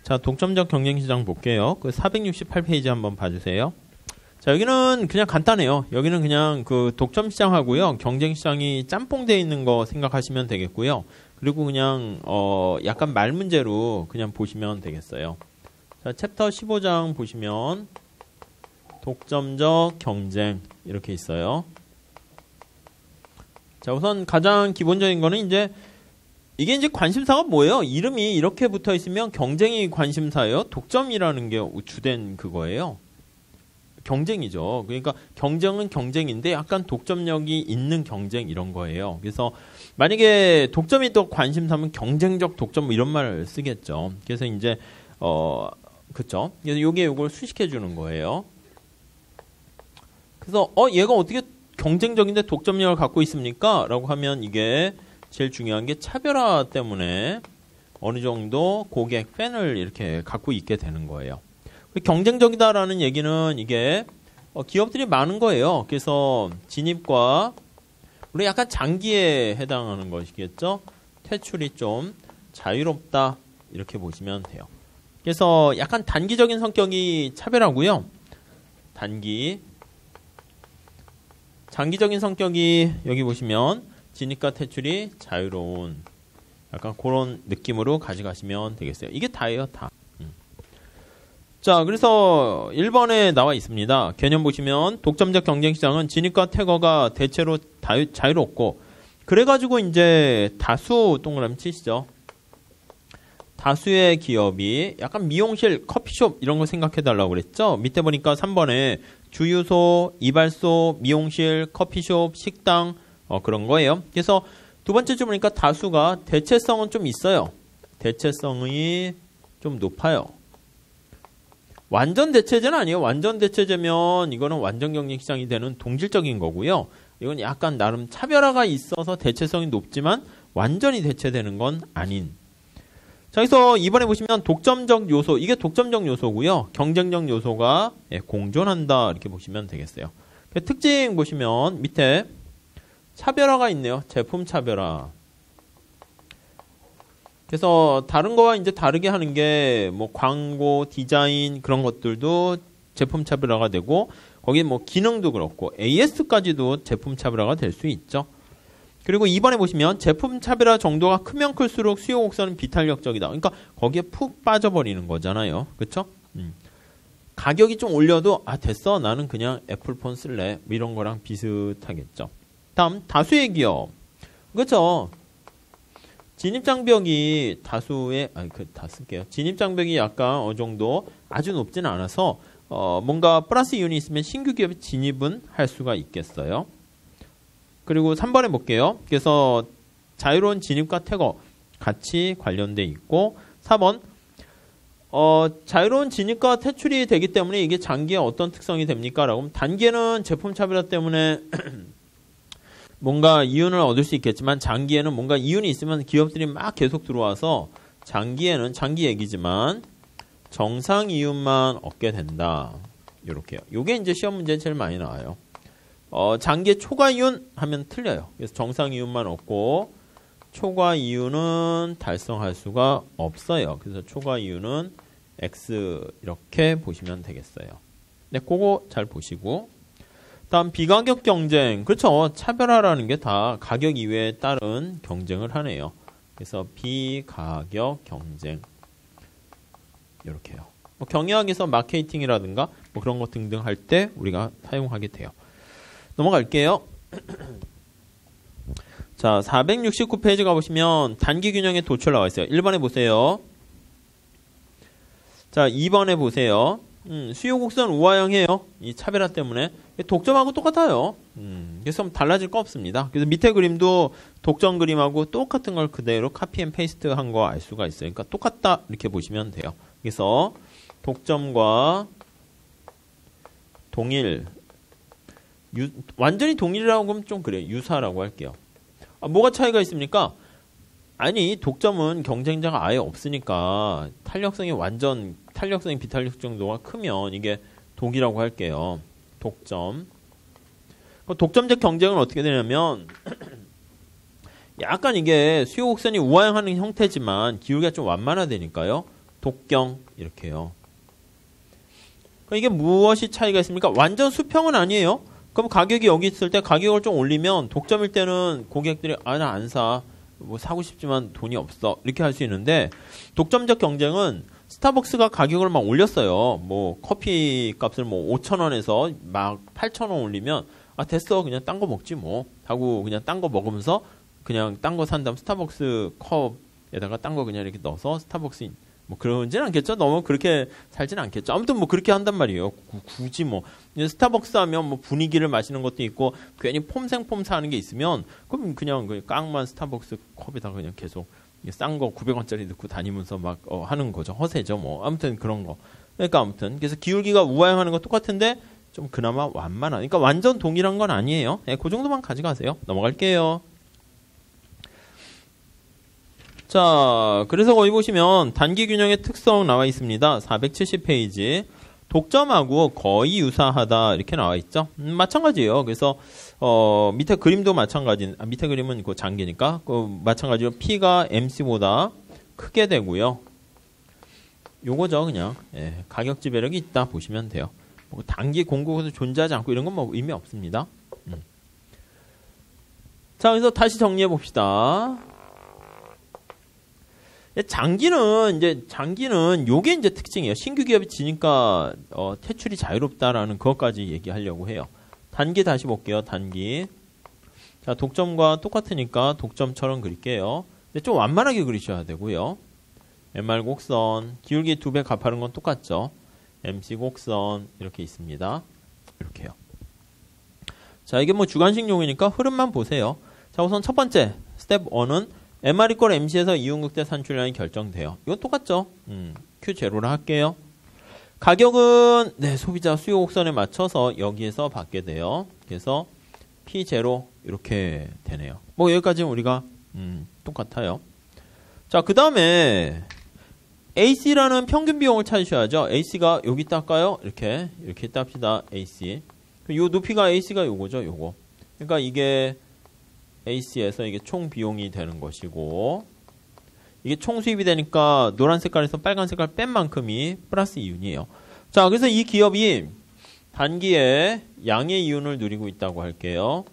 자, 독점적 경쟁시장 볼게요. 그 468페이지 한번 봐주세요. 자, 여기는 그냥 간단해요. 여기는 그냥 그 독점시장하고요. 경쟁시장이 짬뽕되어 있는 거 생각하시면 되겠고요. 그리고 그냥, 약간 말 문제로 그냥 보시면 되겠어요. 자, 챕터 15장 보시면, 독점적 경쟁, 이렇게 있어요. 자, 우선 가장 기본적인 거는 이게 이제 관심사가 뭐예요? 이름이 이렇게 붙어 있으면 경쟁이 관심사예요. 독점이라는 게 주된 그거예요. 경쟁이죠. 그러니까 경쟁은 경쟁인데 약간 독점력이 있는 경쟁 이런 거예요. 그래서 만약에 독점이 또 관심사면 경쟁적 독점 뭐 이런 말을 쓰겠죠. 그래서 이제 그쵸? 그래서 요걸 수식해 주는 거예요. 그래서 얘가 어떻게 경쟁적인데 독점력을 갖고 있습니까? 라고 하면 이게 제일 중요한 게 차별화 때문에 어느 정도 고객, 팬을 이렇게 갖고 있게 되는 거예요. 경쟁적이다라는 얘기는 이게 기업들이 많은 거예요. 그래서 진입과 우리 약간 장기에 해당하는 것이겠죠. 퇴출이 좀 자유롭다 이렇게 보시면 돼요. 그래서 약간 단기적인 성격이 차별하고요. 장기적인 성격이 여기 보시면 진입과 퇴출이 자유로운 약간 그런 느낌으로 가져가시면 되겠어요. 이게 다예요, 다. 자, 그래서 1번에 나와 있습니다. 개념 보시면 독점적 경쟁시장은 진입과 퇴거가 대체로 자유롭고 그래가지고 이제 다수 동그라미 치시죠. 다수의 기업이 약간 미용실, 커피숍 이런 거 생각해달라고 그랬죠. 밑에 보니까 3번에 주유소, 이발소, 미용실, 커피숍, 식당 그런 거예요. 그래서 두 번째 줄 보니까 다수가 대체성은 좀 있어요. 대체성이 좀 높아요. 완전 대체제는 아니에요. 완전 대체제면 이거는 완전 경쟁시장이 되는 동질적인 거고요. 이건 약간 나름 차별화가 있어서 대체성이 높지만 완전히 대체되는 건 아닌. 자, 그래서 이번에 보시면 독점적 요소, 이게 독점적 요소고요. 경쟁적 요소가 공존한다 이렇게 보시면 되겠어요. 특징 보시면 밑에 차별화가 있네요. 제품 차별화. 그래서 다른 거와 이제 다르게 하는 게 뭐 광고, 디자인 그런 것들도 제품 차별화가 되고 거기 뭐 기능도 그렇고 AS까지도 제품 차별화가 될 수 있죠. 그리고 2번에 보시면 제품 차별화 정도가 크면 클수록 수요 곡선은 비탄력적이다. 그러니까 거기에 푹 빠져버리는 거잖아요. 그렇죠? 가격이 좀 올려도 됐어. 나는 그냥 애플폰 쓸래. 뭐 이런 거랑 비슷하겠죠. 다음 다수의 기업. 그렇죠? 진입장벽이 다수의 다 쓸게요. 진입장벽이 약간 어느 정도 아주 높지는 않아서 뭔가 플러스 이윤이 있으면 신규 기업에 진입은 할 수가 있겠어요. 그리고 3번에 볼게요. 그래서 자유로운 진입과 퇴거 같이 관련돼 있고 4번 자유로운 진입과 퇴출이 되기 때문에 이게 장기에 어떤 특성이 됩니까? 라고 하면 단기에는 제품 차별화 때문에 뭔가 이윤을 얻을 수 있겠지만 장기에는 뭔가 이윤이 있으면 기업들이 막 계속 들어와서 장기에는 장기 얘기지만 정상 이윤만 얻게 된다. 요렇게요. 요게 이제 시험 문제에 제일 많이 나와요. 장기에 초과 이윤 하면 틀려요. 그래서 정상 이윤만 얻고 초과 이윤은 달성할 수가 없어요. 그래서 초과 이윤은 X 이렇게 보시면 되겠어요. 네, 그거 잘 보시고 다음 비가격 경쟁. 그렇죠. 차별화라는 게 다 가격 이외에 따른 경쟁을 하네요. 그래서 비가격 경쟁 이렇게요. 뭐 경영학에서 마케팅이라든가 뭐 그런 거 등등 할 때 우리가 사용하게 돼요. 넘어갈게요. 자, 469페이지 가보시면 단기 균형의 도출 나와 있어요. 1번에 보세요. 자, 2번에 보세요. 수요 곡선 우하형이에요. 이 차별화 때문에. 독점하고 똑같아요. 그래서 달라질 거 없습니다. 그래서 밑에 그림도 독점 그림하고 똑같은 걸 그대로 카피 앤 페이스트 한 거 알 수가 있어요. 그러니까 똑같다 이렇게 보시면 돼요. 그래서 독점과 동일, 완전히 동일이라고 하면 좀 그래요. 유사라고 할게요. 뭐가 차이가 있습니까? 아니, 독점은 경쟁자가 아예 없으니까 탄력성이 비탄력 정도가 크면 이게 독이라고 할게요. 독점. 독점적 경쟁은 어떻게 되냐면 약간 이게 수요 곡선이 우하향하는 형태지만 기울기가 좀 완만하다니까요. 독경 이렇게요. 그러니까 이게 무엇이 차이가 있습니까? 완전 수평은 아니에요. 그럼 가격이 여기 있을 때 가격을 좀 올리면 독점일 때는 고객들이 나 안 사. 뭐 사고 싶지만 돈이 없어. 이렇게 할 수 있는데 독점적 경쟁은 스타벅스가 가격을 막 올렸어요. 뭐 커피 값을 뭐 5,000원에서 막 8,000원 올리면 됐어. 그냥 딴 거 먹지 뭐. 하고 그냥 딴 거 먹으면서 그냥 딴 거 산 다음 스타벅스 컵에다가 딴 거 그냥 이렇게 넣어서 스타벅스 뭐 그러지는 않겠죠. 너무 그렇게 살지는 않겠죠. 아무튼 뭐 그렇게 한단 말이에요. 굳이 뭐 스타벅스 하면 뭐 분위기를 마시는 것도 있고 괜히 폼생폼 사는 게 있으면 그럼 그냥 깡만 스타벅스 컵에다가 그냥 계속 싼 거 900원짜리 넣고 다니면서 막 하는 거죠. 허세죠. 뭐 아무튼 그런 거. 그러니까 아무튼 그래서 기울기가 우아형하는 거 똑같은데 좀 그나마 완만한. 그러니까 완전 동일한 건 아니에요. 네, 그 정도만 가져가세요. 넘어갈게요. 자, 그래서 거기 보시면 단기 균형의 특성 나와 있습니다. 470페이지. 독점하고 거의 유사하다 이렇게 나와 있죠. 마찬가지예요. 그래서 밑에 그림도 마찬가지. 밑에 그림은 그 장기니까 마찬가지로 P가 MC보다 크게 되고요. 요거죠, 그냥. 예, 가격 지배력이 있다 보시면 돼요. 뭐 단기 공급에서 존재하지 않고 이런 건 뭐 의미 없습니다. 자, 그래서 다시 정리해 봅시다. 장기는 요게 이제 특징이에요. 신규 기업이 지니까 퇴출이 자유롭다라는 그것까지 얘기하려고 해요. 단기 다시 볼게요. 단기. 자, 독점과 똑같으니까 독점처럼 그릴게요. 근데 좀 완만하게 그리셔야 되고요. MR 곡선, 기울기 2배 가파른 건 똑같죠. MC 곡선 이렇게 있습니다. 이렇게요. 자, 이게 뭐 주관식용이니까 흐름만 보세요. 자, 우선 첫 번째 스텝 1은 MR 이퀄 MC에서 이윤극대 산출량이 결정돼요. 이건 똑같죠. Q0로 할게요. 가격은 소비자 수요 곡선에 맞춰서 여기에서 받게 돼요. 그래서 P0 이렇게 되네요. 뭐 여기까지는 우리가 똑같아요. 자, 그 다음에 AC라는 평균 비용을 찾으셔야죠. AC가 여기 있다까요? 이렇게 땁시다. AC. 요 높이가 AC가 요거죠. 요거. 그러니까 이게 AC에서 이게 총 비용이 되는 것이고, 이게 총 수입이 되니까 노란 색깔에서 빨간 색깔 뺀 만큼이 플러스 이윤이에요. 자, 그래서 이 기업이 단기에 양의 이윤을 누리고 있다고 할게요.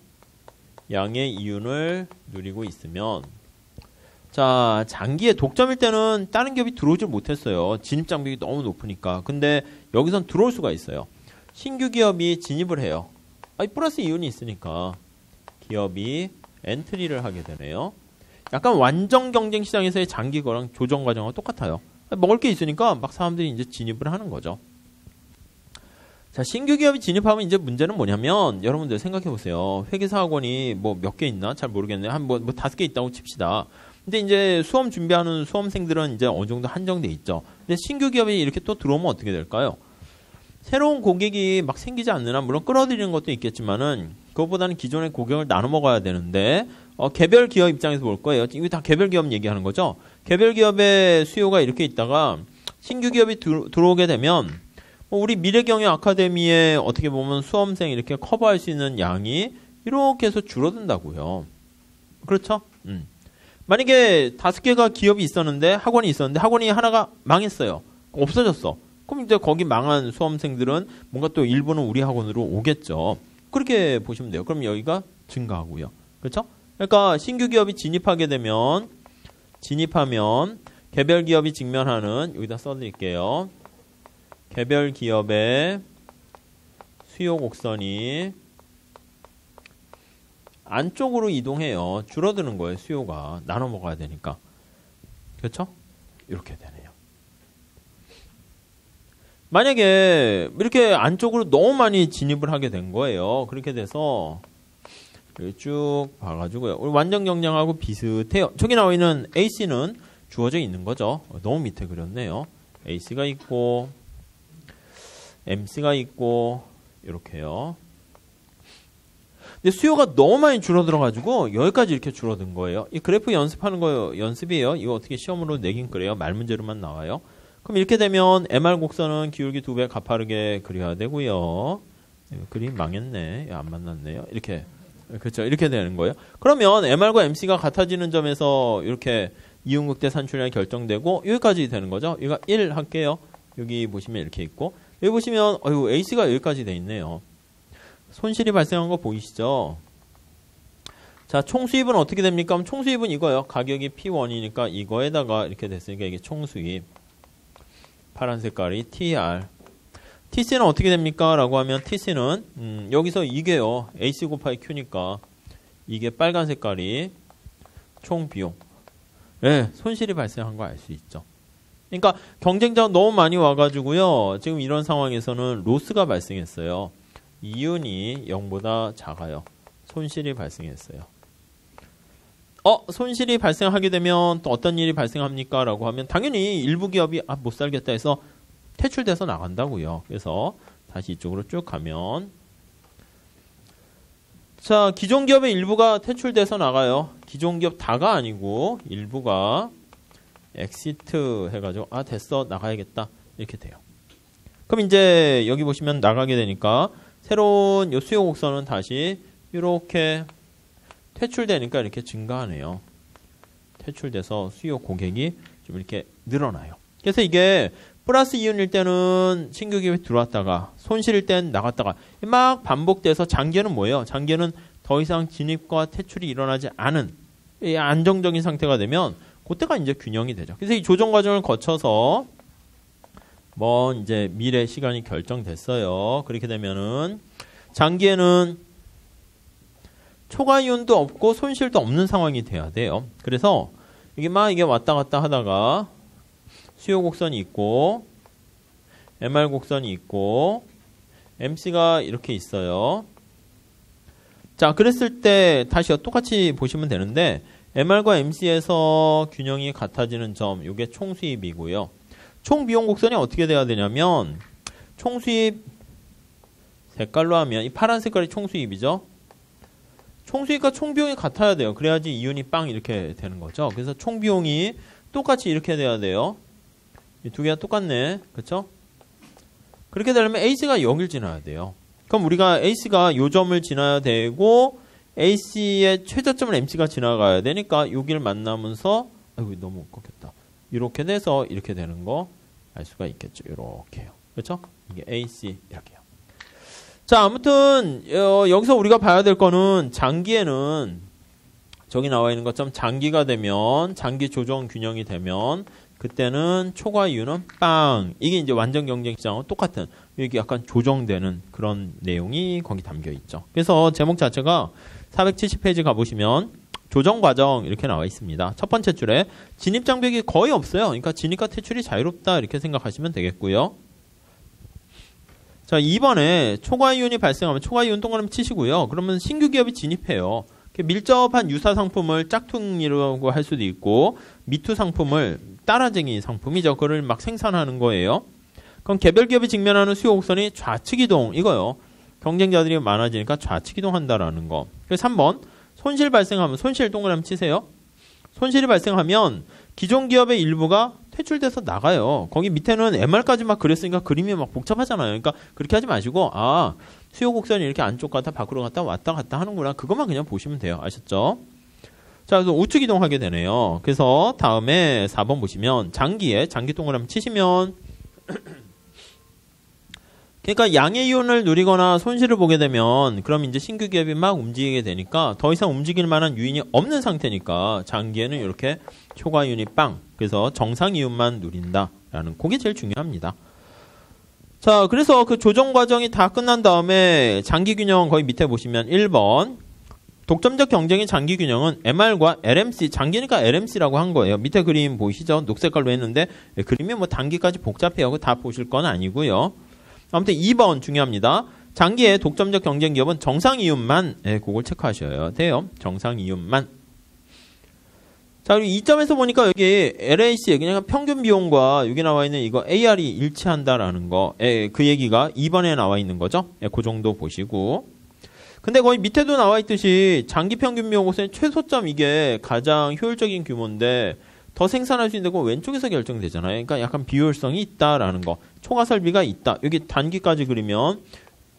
양의 이윤을 누리고 있으면, 자, 장기에 독점일 때는 다른 기업이 들어오질 못했어요. 진입 장벽이 너무 높으니까. 근데 여기선 들어올 수가 있어요. 신규 기업이 진입을 해요. 플러스 이윤이 있으니까 기업이 엔트리를 하게 되네요. 약간 완전 경쟁 시장에서의 장기 거랑 조정 과정과 똑같아요. 먹을 게 있으니까 막 사람들이 이제 진입을 하는 거죠. 자, 신규 기업이 진입하면 이제 문제는 뭐냐면 여러분들 생각해 보세요. 회계사학원이 뭐 몇 개 있나? 잘 모르겠네요. 한 뭐 5개 있다고 칩시다. 근데 이제 수험 준비하는 수험생들은 이제 어느 정도 한정돼 있죠. 근데 신규 기업이 이렇게 또 들어오면 어떻게 될까요? 새로운 고객이 막 생기지 않는 한 물론 끌어들이는 것도 있겠지만은 그것보다는 기존의 고객을 나눠 먹어야 되는데 개별 기업 입장에서 볼 거예요. 이거 다 개별 기업 얘기하는 거죠. 개별 기업의 수요가 이렇게 있다가 신규 기업이 들어오게 되면 우리 미래경영 아카데미에 어떻게 보면 수험생 이렇게 커버할 수 있는 양이 이렇게 해서 줄어든다고요. 그렇죠? 만약에 5개가 기업이 있었는데 학원이 있었는데 학원이 하나가 망했어요. 없어졌어. 그럼 이제 거기 망한 수험생들은 뭔가 또 일부는 우리 학원으로 오겠죠. 그렇게 보시면 돼요. 그럼 여기가 증가하고요. 그렇죠? 그러니까 신규 기업이 진입하면 개별 기업이 직면하는 여기다 써드릴게요. 개별 기업의 수요 곡선이 안쪽으로 이동해요. 줄어드는 거예요. 수요가 나눠 먹어야 되니까. 그렇죠? 이렇게 되네요. 만약에 이렇게 안쪽으로 너무 많이 진입을 하게 된 거예요. 그렇게 돼서 쭉 봐가지고요. 우리 완전 경량하고 비슷해요. 저기 나와 있는 AC는 주어져 있는 거죠. 너무 밑에 그렸네요. AC가 있고 MC가 있고 이렇게요. 근데 수요가 너무 많이 줄어들어가지고 여기까지 이렇게 줄어든 거예요. 이 그래프 연습하는 거 연습이에요. 이거 어떻게 시험으로 내긴 그래요. 말 문제로만 나와요. 그럼 이렇게 되면 MR 곡선은 기울기 2배 가파르게 그려야 되고요. 그림 망했네. 안 만났네요. 이렇게. 그렇죠. 이렇게 되는 거예요. 그러면 MR과 MC가 같아지는 점에서 이렇게 이윤국대 산출량이 결정되고 여기까지 되는 거죠. 여기가 1 할게요. 여기 보시면 이렇게 있고 여기 보시면 AC가 여기까지 돼 있네요. 손실이 발생한 거 보이시죠? 자, 총수입은 어떻게 됩니까? 그럼 총수입은 이거예요. 가격이 P1이니까 이거에다가 이렇게 됐으니까 이게 총수입. 파란 색깔이 TR. TC는 어떻게 됩니까? 라고 하면 TC는 여기서 이게요. AC 곱하기 Q니까 이게 빨간 색깔이 총 비용. 네, 손실이 발생한 거 알 수 있죠. 그러니까 경쟁자가 너무 많이 와가지고요. 지금 이런 상황에서는 로스가 발생했어요. 이윤이 0보다 작아요. 손실이 발생했어요. 손실이 발생하게 되면 또 어떤 일이 발생합니까? 라고 하면 당연히 일부 기업이 못 살겠다 해서 퇴출돼서 나간다고요. 그래서 다시 이쪽으로 쭉 가면 자, 기존 기업의 일부가 퇴출돼서 나가요. 기존 기업 다가 아니고 일부가 엑시트 해가지고 됐어 나가야겠다 이렇게 돼요. 그럼 이제 여기 보시면 나가게 되니까 새로운 요 수요 곡선은 다시 이렇게 퇴출되니까 이렇게 증가하네요. 퇴출돼서 수요 고객이 좀 이렇게 늘어나요. 그래서 이게 플러스 이윤일 때는 신규 기업이 들어왔다가 손실일 땐 나갔다가 막 반복돼서 장기는 뭐예요? 장기는 더 이상 진입과 퇴출이 일어나지 않은 안정적인 상태가 되면 그때가 이제 균형이 되죠. 그래서 이 조정 과정을 거쳐서 이제 미래 시간이 결정됐어요. 그렇게 되면은 장기에는 초과 이윤도 없고 손실도 없는 상황이 돼야 돼요. 그래서 이게 왔다 갔다 하다가 수요 곡선이 있고 MR 곡선이 있고 MC가 이렇게 있어요. 자, 그랬을 때 다시 똑같이 보시면 되는데 MR과 MC에서 균형이 같아지는 점, 이게 총수입이고요. 총비용 곡선이 어떻게 돼야 되냐면 총수입 색깔로 하면 이 파란 색깔이 총수입이죠. 총수입과 총비용이 같아야 돼요. 그래야지 이윤이 빵 이렇게 되는 거죠. 그래서 총비용이 똑같이 이렇게 돼야 돼요. 이 두 개가 똑같네. 그렇죠? 그렇게 되려면 AC가 여길 지나야 돼요. 그럼 우리가 AC가 요 점을 지나야 되고 AC의 최저점을 MC가 지나가야 되니까 여기를 만나면서 너무 꺾였다. 이렇게 돼서 이렇게 되는 거 알 수가 있겠죠. 이렇게요. 그렇죠? 이게 AC 이렇게요. 자, 아무튼 여기서 우리가 봐야 될 거는 장기에는 저기 나와 있는 것처럼 장기가 되면 장기 조정 균형이 되면 그때는 초과 이윤은 빵. 이게 이제 완전 경쟁 시장하고 똑같은 이게 약간 조정되는 그런 내용이 거기 담겨 있죠. 그래서 제목 자체가 470페이지 가보시면 조정 과정 이렇게 나와 있습니다. 첫 번째 줄에 진입 장벽이 거의 없어요. 그러니까 진입과 퇴출이 자유롭다 이렇게 생각하시면 되겠고요. 자, 2번에 초과 이윤이 발생하면 초과 이윤 동그라미 치시고요. 그러면 신규 기업이 진입해요. 밀접한 유사 상품을 짝퉁이라고 할 수도 있고 미투 상품을 따라쟁이 상품이죠. 그걸 막 생산하는 거예요. 그럼 개별 기업이 직면하는 수요 곡선이 좌측 이동 이거요. 경쟁자들이 많아지니까 좌측 이동한다라는 거. 그래서 3번 손실 발생하면 손실 동그라미 치세요. 손실이 발생하면 기존 기업의 일부가 퇴출돼서 나가요. 거기 밑에는 MR까지 막 그랬으니까 그림이 막 복잡하잖아요. 그러니까 그렇게 하지 마시고 수요 곡선이 이렇게 안쪽 갔다 밖으로 갔다 왔다 갔다 하는구나. 그것만 그냥 보시면 돼요. 아셨죠? 자, 그래서 우측 이동하게 되네요. 그래서 다음에 4번 보시면 장기 동그라미 치시면 그러니까 양의 이윤을 누리거나 손실을 보게 되면 그럼 이제 신규 기업이 막 움직이게 되니까 더 이상 움직일 만한 유인이 없는 상태니까 장기에는 이렇게 초과 이윤이 빵. 그래서 정상 이윤만 누린다라는 그게 제일 중요합니다. 자, 그래서 그 조정 과정이 다 끝난 다음에 장기 균형 거의 밑에 보시면 1번 독점적 경쟁의 장기 균형은 MR과 LMC, 장기니까 LMC라고 한 거예요. 밑에 그림 보이시죠? 녹색깔로 했는데 그림이 단기까지 복잡해요. 다 보실 건 아니고요. 아무튼 2번 중요합니다. 장기의 독점적 경쟁 기업은 정상 이윤만 그걸 체크하셔야 돼요. 정상 이윤만. 자, 그리고 2점에서 보니까 여기 LAC 그냥 평균 비용과 여기 나와 있는 이거 AR이 일치한다라는 거. 그 얘기가 2번에 나와 있는 거죠. 그 정도 보시고. 근데 거의 밑에도 나와 있듯이 장기 평균 비용 곡선의 최소점 이게 가장 효율적인 규모인데 더 생산할 수 있는 건 왼쪽에서 결정되잖아요. 그러니까 약간 비효율성이 있다라는 거. 초과 설비가 있다. 여기 단기까지 그리면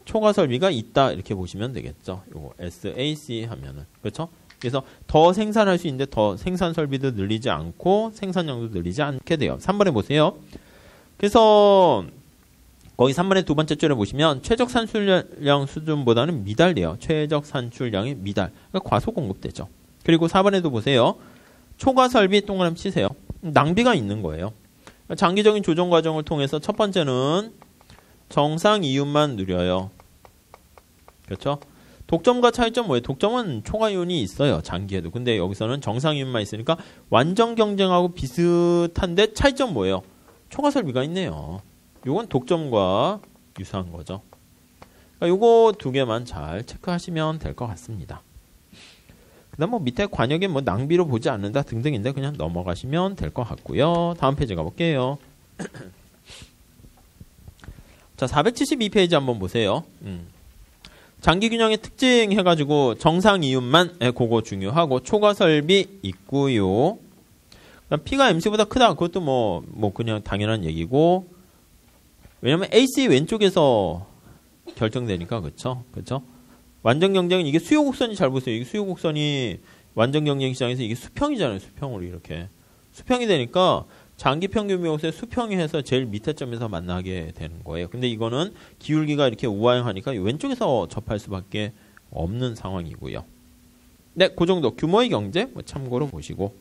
초과 설비가 있다 이렇게 보시면 되겠죠. 요거 SAC 하면은 그렇죠? 그래서 더 생산할 수 있는데 더 생산 설비도 늘리지 않고 생산량도 늘리지 않게 돼요. 3번에 보세요. 그래서 거기 3번의 두 번째 줄에 보시면 최적 산출량 수준보다는 미달돼요. 최적 산출량이 미달. 그러니까 과소 공급되죠. 그리고 4번에도 보세요. 초과 설비 동그라미 치세요. 낭비가 있는 거예요. 장기적인 조정 과정을 통해서 첫 번째는 정상 이윤만 누려요. 그렇죠? 독점과 차이점 뭐예요? 독점은 초과 이윤이 있어요. 장기에도. 근데 여기서는 정상 이윤만 있으니까 완전 경쟁하고 비슷한데 차이점 뭐예요? 초과 설비가 있네요. 요건 독점과 유사한 거죠. 그러니까 요거 두 개만 잘 체크하시면 될 것 같습니다. 그 다음 뭐 밑에 관역에 뭐 낭비로 보지 않는다 등등인데 그냥 넘어가시면 될 것 같고요. 다음 페이지 가볼게요. 자, 472페이지 한번 보세요. 장기균형의 특징 해가지고 정상 이윤만 그거 중요하고 초과 설비 있고요. P가 MC보다 크다. 그것도 뭐 그냥 당연한 얘기고. 왜냐면 AC 왼쪽에서 결정되니까, 그쵸? 완전 경쟁은 이게 수요 곡선이 잘 보세요. 이게 수요 곡선이 완전 경쟁 시장에서 이게 수평이잖아요. 수평으로 이렇게. 수평이 되니까 장기 평균 묘수의 수평이 해서 제일 밑에 점에서 만나게 되는 거예요. 근데 이거는 기울기가 이렇게 우하향하니까 왼쪽에서 접할 수밖에 없는 상황이고요. 네, 그 정도. 규모의 경제 뭐 참고로 보시고.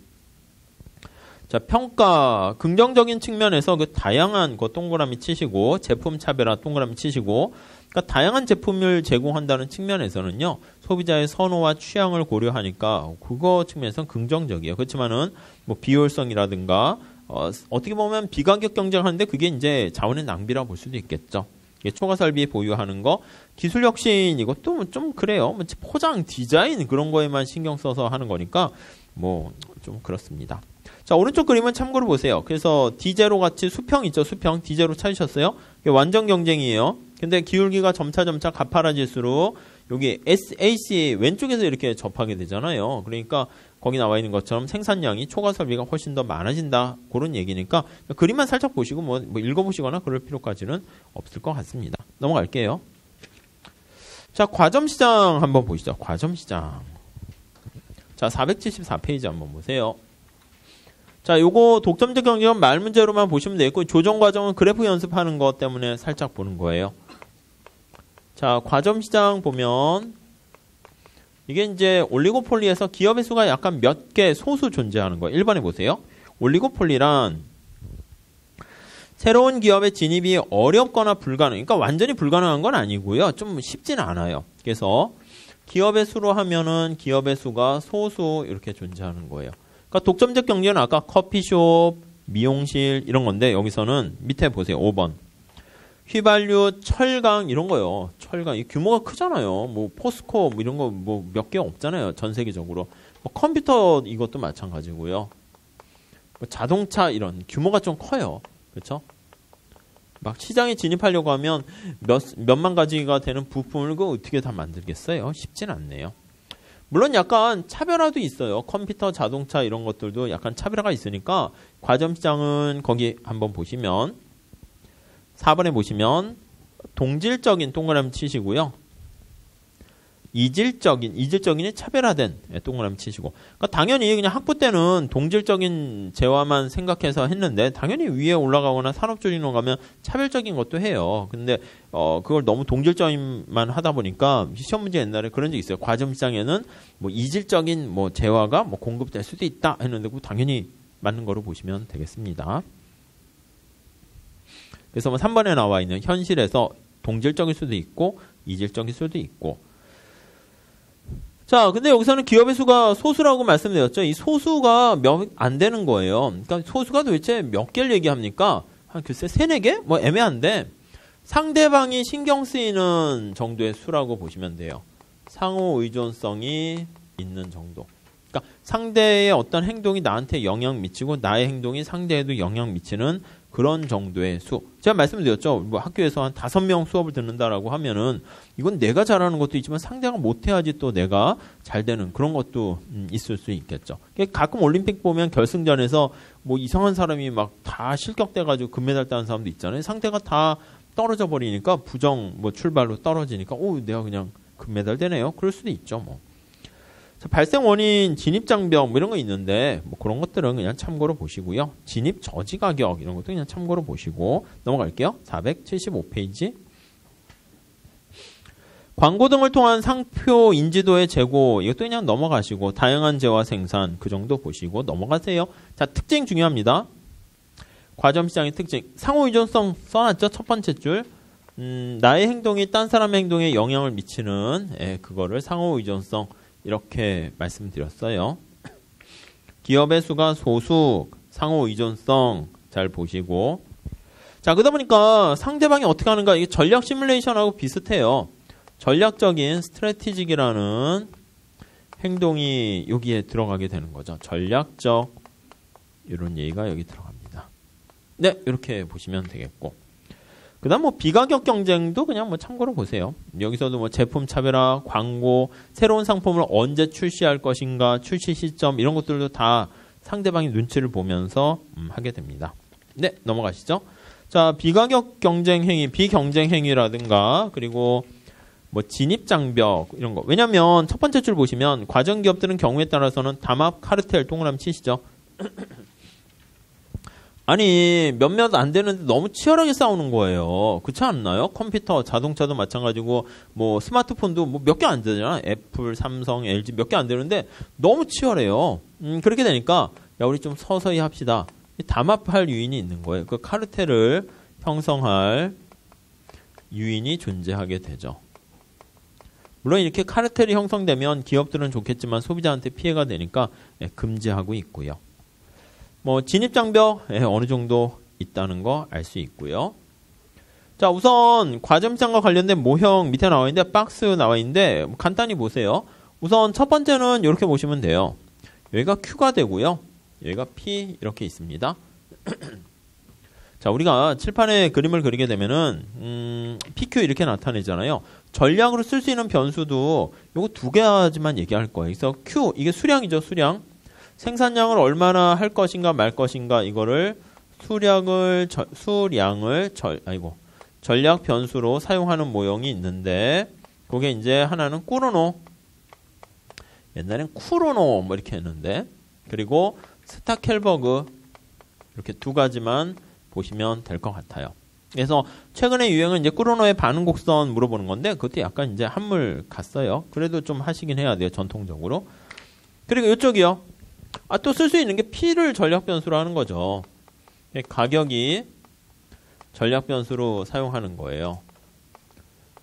자, 평가 긍정적인 측면에서 그 다양한 거 동그라미 치시고 제품 차별화 동그라미 치시고 그러니까 다양한 제품을 제공한다는 측면에서는요. 소비자의 선호와 취향을 고려하니까 그거 측면에서는 긍정적이에요. 그렇지만은 뭐 비효율성이라든가 어떻게 보면 비가격 경쟁하는데 그게 이제 자원의 낭비라고 볼 수도 있겠죠. 초과 설비 보유하는 거, 기술 혁신 이것도 좀 그래요. 뭐 포장, 디자인 그런 거에만 신경 써서 하는 거니까 뭐 좀 그렇습니다. 자, 오른쪽 그림은 참고로 보세요. 그래서 D0 같이 수평 있죠. 수평 D0 찾으셨어요? 이게 완전 경쟁이에요. 근데 기울기가 점차 가파라질수록 여기 SAC 왼쪽에서 이렇게 접하게 되잖아요. 그러니까 거기 나와 있는 것처럼 생산량이 초과 설비가 훨씬 더 많아진다. 그런 얘기니까 그림만 살짝 보시고 뭐 읽어보시거나 그럴 필요까지는 없을 것 같습니다. 넘어갈게요. 자, 과점시장 한번 보시죠. 과점시장. 자, 474페이지 한번 보세요. 자, 요거 독점적 경쟁은 말 문제로만 보시면 되겠고 조정 과정은 그래프 연습하는 것 때문에 살짝 보는 거예요. 자, 과점시장 보면 이게 이제 올리고폴리에서 기업의 수가 약간 몇 개 소수 존재하는 거예요. 1번에 보세요. 올리고폴리란 새로운 기업의 진입이 어렵거나 불가능. 그러니까 완전히 불가능한 건 아니고요. 좀 쉽지는 않아요. 그래서 기업의 수로 하면은 기업의 수가 소수 이렇게 존재하는 거예요. 그러니까 독점적 경쟁은 아까 커피숍, 미용실 이런 건데 여기서는 밑에 보세요. 5번. 휘발유, 철강 이런 거요. 철강 이 규모가 크잖아요. 뭐 포스코 뭐 이런 거 뭐 몇 개 없잖아요. 전 세계적으로. 뭐 컴퓨터 이것도 마찬가지고요. 뭐 자동차 이런 규모가 좀 커요. 그렇죠? 막 시장에 진입하려고 하면 몇만 가지가 되는 부품을 그 어떻게 다 만들겠어요? 쉽진 않네요. 물론 약간 차별화도 있어요. 컴퓨터, 자동차 이런 것들도 약간 차별화가 있으니까 과점시장은 거기 한번 보시면 4번에 보시면 동질적인 동그라미 치시고요. 이질적인이 차별화된 동그라미 치시고. 그러니까 당연히 그냥 학부 때는 동질적인 재화만 생각해서 했는데 당연히 위에 올라가거나 산업적인으로 가면 차별적인 것도 해요. 근데 그걸 너무 동질적인만 하다 보니까 시험 문제 옛날에 그런 적 있어요. 과점시장에는 뭐 이질적인 뭐 재화가 뭐 공급될 수도 있다 했는데 그거 당연히 맞는 거로 보시면 되겠습니다. 그래서 뭐 3번에 나와 있는 현실에서 동질적일 수도 있고 이질적일 수도 있고. 자, 근데 여기서는 기업의 수가 소수라고 말씀드렸죠. 이 소수가 안 되는 거예요. 그러니까 소수가 도대체 몇 개를 얘기합니까? 한 글쎄 3, 4개? 뭐 애매한데 상대방이 신경 쓰이는 정도의 수라고 보시면 돼요. 상호 의존성이 있는 정도. 그러니까 상대의 어떤 행동이 나한테 영향 미치고 나의 행동이 상대에도 영향 미치는 그런 정도의 수. 제가 말씀드렸죠. 뭐 학교에서 한 5명 수업을 듣는다라고 하면은 이건 내가 잘하는 것도 있지만 상대가 못해야지 또 내가 잘 되는 그런 것도 있을 수 있겠죠. 가끔 올림픽 보면 결승전에서 뭐 이상한 사람이 막 다 실격돼가지고 금메달 따는 사람도 있잖아요. 상대가 다 떨어져 버리니까 부정 뭐 출발로 떨어지니까 내가 그냥 금메달 되네요. 그럴 수도 있죠. 뭐. 자, 발생 원인, 진입 장벽 뭐 이런 거 있는데 뭐 그런 것들은 그냥 참고로 보시고요. 진입 저지 가격 이런 것도 그냥 참고로 보시고 넘어갈게요. 475페이지. 광고 등을 통한 상표 인지도의 제고 이것도 그냥 넘어가시고 다양한 재화 생산 그 정도 보시고 넘어가세요. 자, 특징 중요합니다. 과점시장의 특징. 상호의존성 써놨죠. 첫 번째 줄. 나의 행동이 딴 사람의 행동에 영향을 미치는 그거를 상호의존성 이렇게 말씀드렸어요. 기업의 수가 소수, 상호의존성 잘 보시고. 자, 그러다 보니까 상대방이 어떻게 하는가 이게 전략 시뮬레이션하고 비슷해요. 전략적인 스트래티직이라는 행동이 여기에 들어가게 되는 거죠. 전략적 이런 얘기가 여기 들어갑니다. 네, 이렇게 보시면 되겠고. 그다음 뭐 비가격 경쟁도 그냥 뭐 참고로 보세요. 여기서도 뭐 제품 차별화, 광고, 새로운 상품을 언제 출시할 것인가, 출시 시점 이런 것들도 다 상대방의 눈치를 보면서 하게 됩니다. 네, 넘어가시죠. 자, 비가격 경쟁 행위, 비경쟁 행위라든가 그리고 뭐 진입 장벽 이런 거. 왜냐면 첫 번째 줄 보시면 과정 기업들은 경우에 따라서는 담합, 카르텔 동그라미 치시죠. 아니 몇몇 안 되는데 너무 치열하게 싸우는 거예요. 그렇지 않나요? 컴퓨터, 자동차도 마찬가지고 뭐 스마트폰도 뭐 몇 개 안 되잖아. 애플, 삼성, LG 몇 개 안 되는데 너무 치열해요. 그렇게 되니까 야 우리 좀 서서히 합시다. 담합할 유인이 있는 거예요. 그 카르텔을 형성할 유인이 존재하게 되죠. 물론 이렇게 카르텔이 형성되면 기업들은 좋겠지만 소비자한테 피해가 되니까 금지하고 있고요. 뭐 진입장벽 어느 정도 있다는 거 알 수 있고요. 자, 우선 과점시장과 관련된 모형 밑에 나와 있는데 박스 나와 있는데 간단히 보세요. 우선 첫 번째는 이렇게 보시면 돼요. 여기가 Q가 되고요. 여기가 P 이렇게 있습니다. 자, 우리가 칠판에 그림을 그리게 되면은 PQ 이렇게 나타내잖아요. 전략으로 쓸 수 있는 변수도 요거 두 개까지만 얘기할 거예요. 그래서 Q 이게 수량이죠, 수량. 생산량을 얼마나 할 것인가 말 것인가 이거를 전략 변수로 사용하는 모형이 있는데 그게 이제 하나는 꾸르노, 옛날엔 쿠로노 뭐 이렇게 했는데 그리고 스타켈버그 이렇게 두 가지만 보시면 될 것 같아요. 그래서 최근에 유행은 이제 꾸르노의 반응 곡선 물어보는 건데 그것도 약간 이제 한물 갔어요. 그래도 좀 하시긴 해야 돼요, 전통적으로. 그리고 이쪽이요. 또 쓸 수 있는 게 P를 전략 변수로 하는 거죠. 가격이 전략 변수로 사용하는 거예요.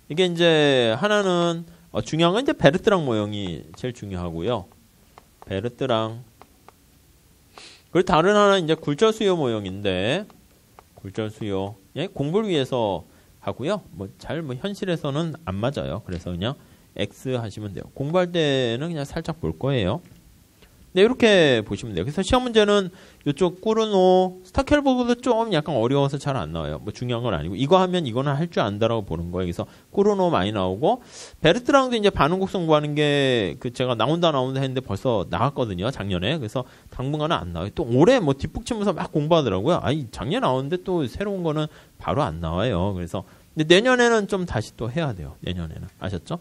이게 이제 하나는 중요한 건 이제 베르트랑 모형이 제일 중요하고요. 베르트랑. 그리고 다른 하나는 이제 굴절 수요 모형인데 굴절 수요. 공부를 위해서 하고요. 뭐 현실에서는 안 맞아요. 그래서 그냥 X 하시면 돼요. 공부할 때는 그냥 살짝 볼 거예요. 네, 이렇게 보시면 돼요. 그래서 시험 문제는 이쪽 꾸르노, 스타켈버그도 좀 약간 어려워서 잘 안 나와요. 뭐 중요한 건 아니고 이거 하면 이거는 할 줄 안다라고 보는 거예요. 그래서 꾸르노 많이 나오고 베르트랑도 이제 반응 곡선 구하는 게 제가 나온다 했는데 벌써 나왔거든요, 작년에. 그래서 당분간은 안 나와요. 또 올해 뭐 뒷북치면서 막 공부하더라고요. 작년에 나오는데 또 새로운 거는 바로 안 나와요. 그래서 근데 내년에는 좀 다시 또 해야 돼요. 내년에는 아셨죠?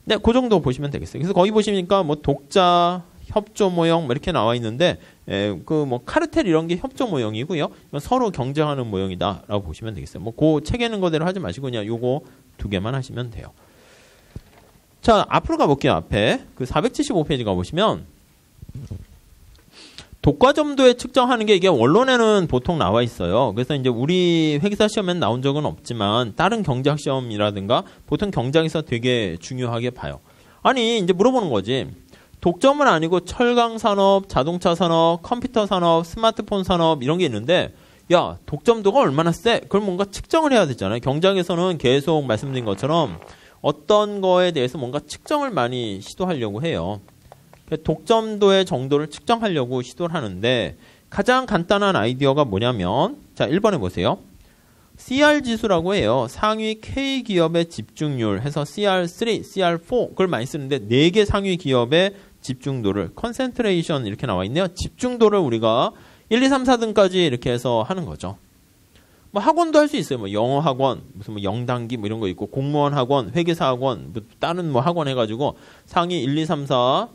네, 그 정도 보시면 되겠어요. 그래서 거기 보시니까 뭐 독자 협조 모형 뭐 이렇게 나와 있는데 그 뭐 카르텔 이런 게 협조 모형이고요. 서로 경쟁하는 모형이다라고 보시면 되겠어요. 뭐 그 책 읽는 거대로 하지 마시고 그냥 요거 두 개만 하시면 돼요. 자, 앞으로 가볼게요. 앞에 그 475페이지 가보시면 독과점도에 측정하는 게 이게 원론에는 보통 나와 있어요. 그래서 이제 우리 회계사 시험엔 나온 적은 없지만 다른 경제학 시험이라든가 보통 경제학에서 되게 중요하게 봐요. 아니 이제 물어보는 거지. 독점은 아니고 철강 산업, 자동차 산업, 컴퓨터 산업, 스마트폰 산업 이런 게 있는데 야 독점도가 얼마나 세? 그걸 뭔가 측정을 해야 되잖아요. 경제학에서는 계속 말씀드린 것처럼 어떤 거에 대해서 뭔가 측정을 많이 시도하려고 해요. 독점도의 정도를 측정하려고 시도를 하는데 가장 간단한 아이디어가 뭐냐면 자 1번에 보세요. CR 지수라고 해요. 상위 K 기업의 집중률 해서 CR3, CR4 그걸 많이 쓰는데 4개 상위 기업의 집중도를 컨센트레이션 이렇게 나와 있네요. 집중도를 우리가 1, 2, 3, 4등까지 이렇게 해서 하는 거죠. 뭐 학원도 할 수 있어요. 뭐 영어 학원, 무슨 뭐 영단기 뭐 이런 거 있고, 공무원 학원, 회계사 학원, 뭐 다른 뭐 학원 해가지고 상위 1, 2, 3, 4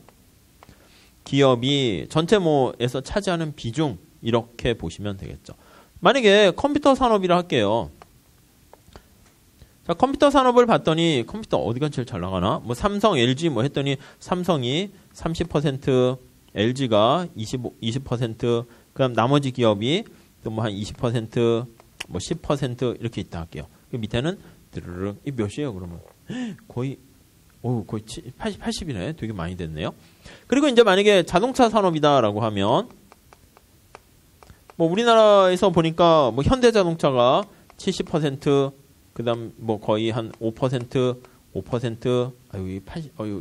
기업이 전체 뭐에서 차지하는 비중 이렇게 보시면 되겠죠. 만약에 컴퓨터 산업이라 할게요. 자, 컴퓨터 산업을 봤더니 컴퓨터 어디가 제일 잘 나가나? 뭐 삼성, LG 뭐 했더니 삼성이 30%, LG가 20%, 그다음 나머지 기업이 또 뭐 한 20%, 뭐 10% 이렇게 있다 할게요. 그 밑에는 드르륵 이 몇이에요 그러면? 거의 80이네. 되게 많이 됐네요. 그리고 이제 만약에 자동차 산업이다라고 하면 뭐 우리나라에서 보니까 뭐 현대자동차가 70%, 그다음 뭐 거의 한 5%, 아유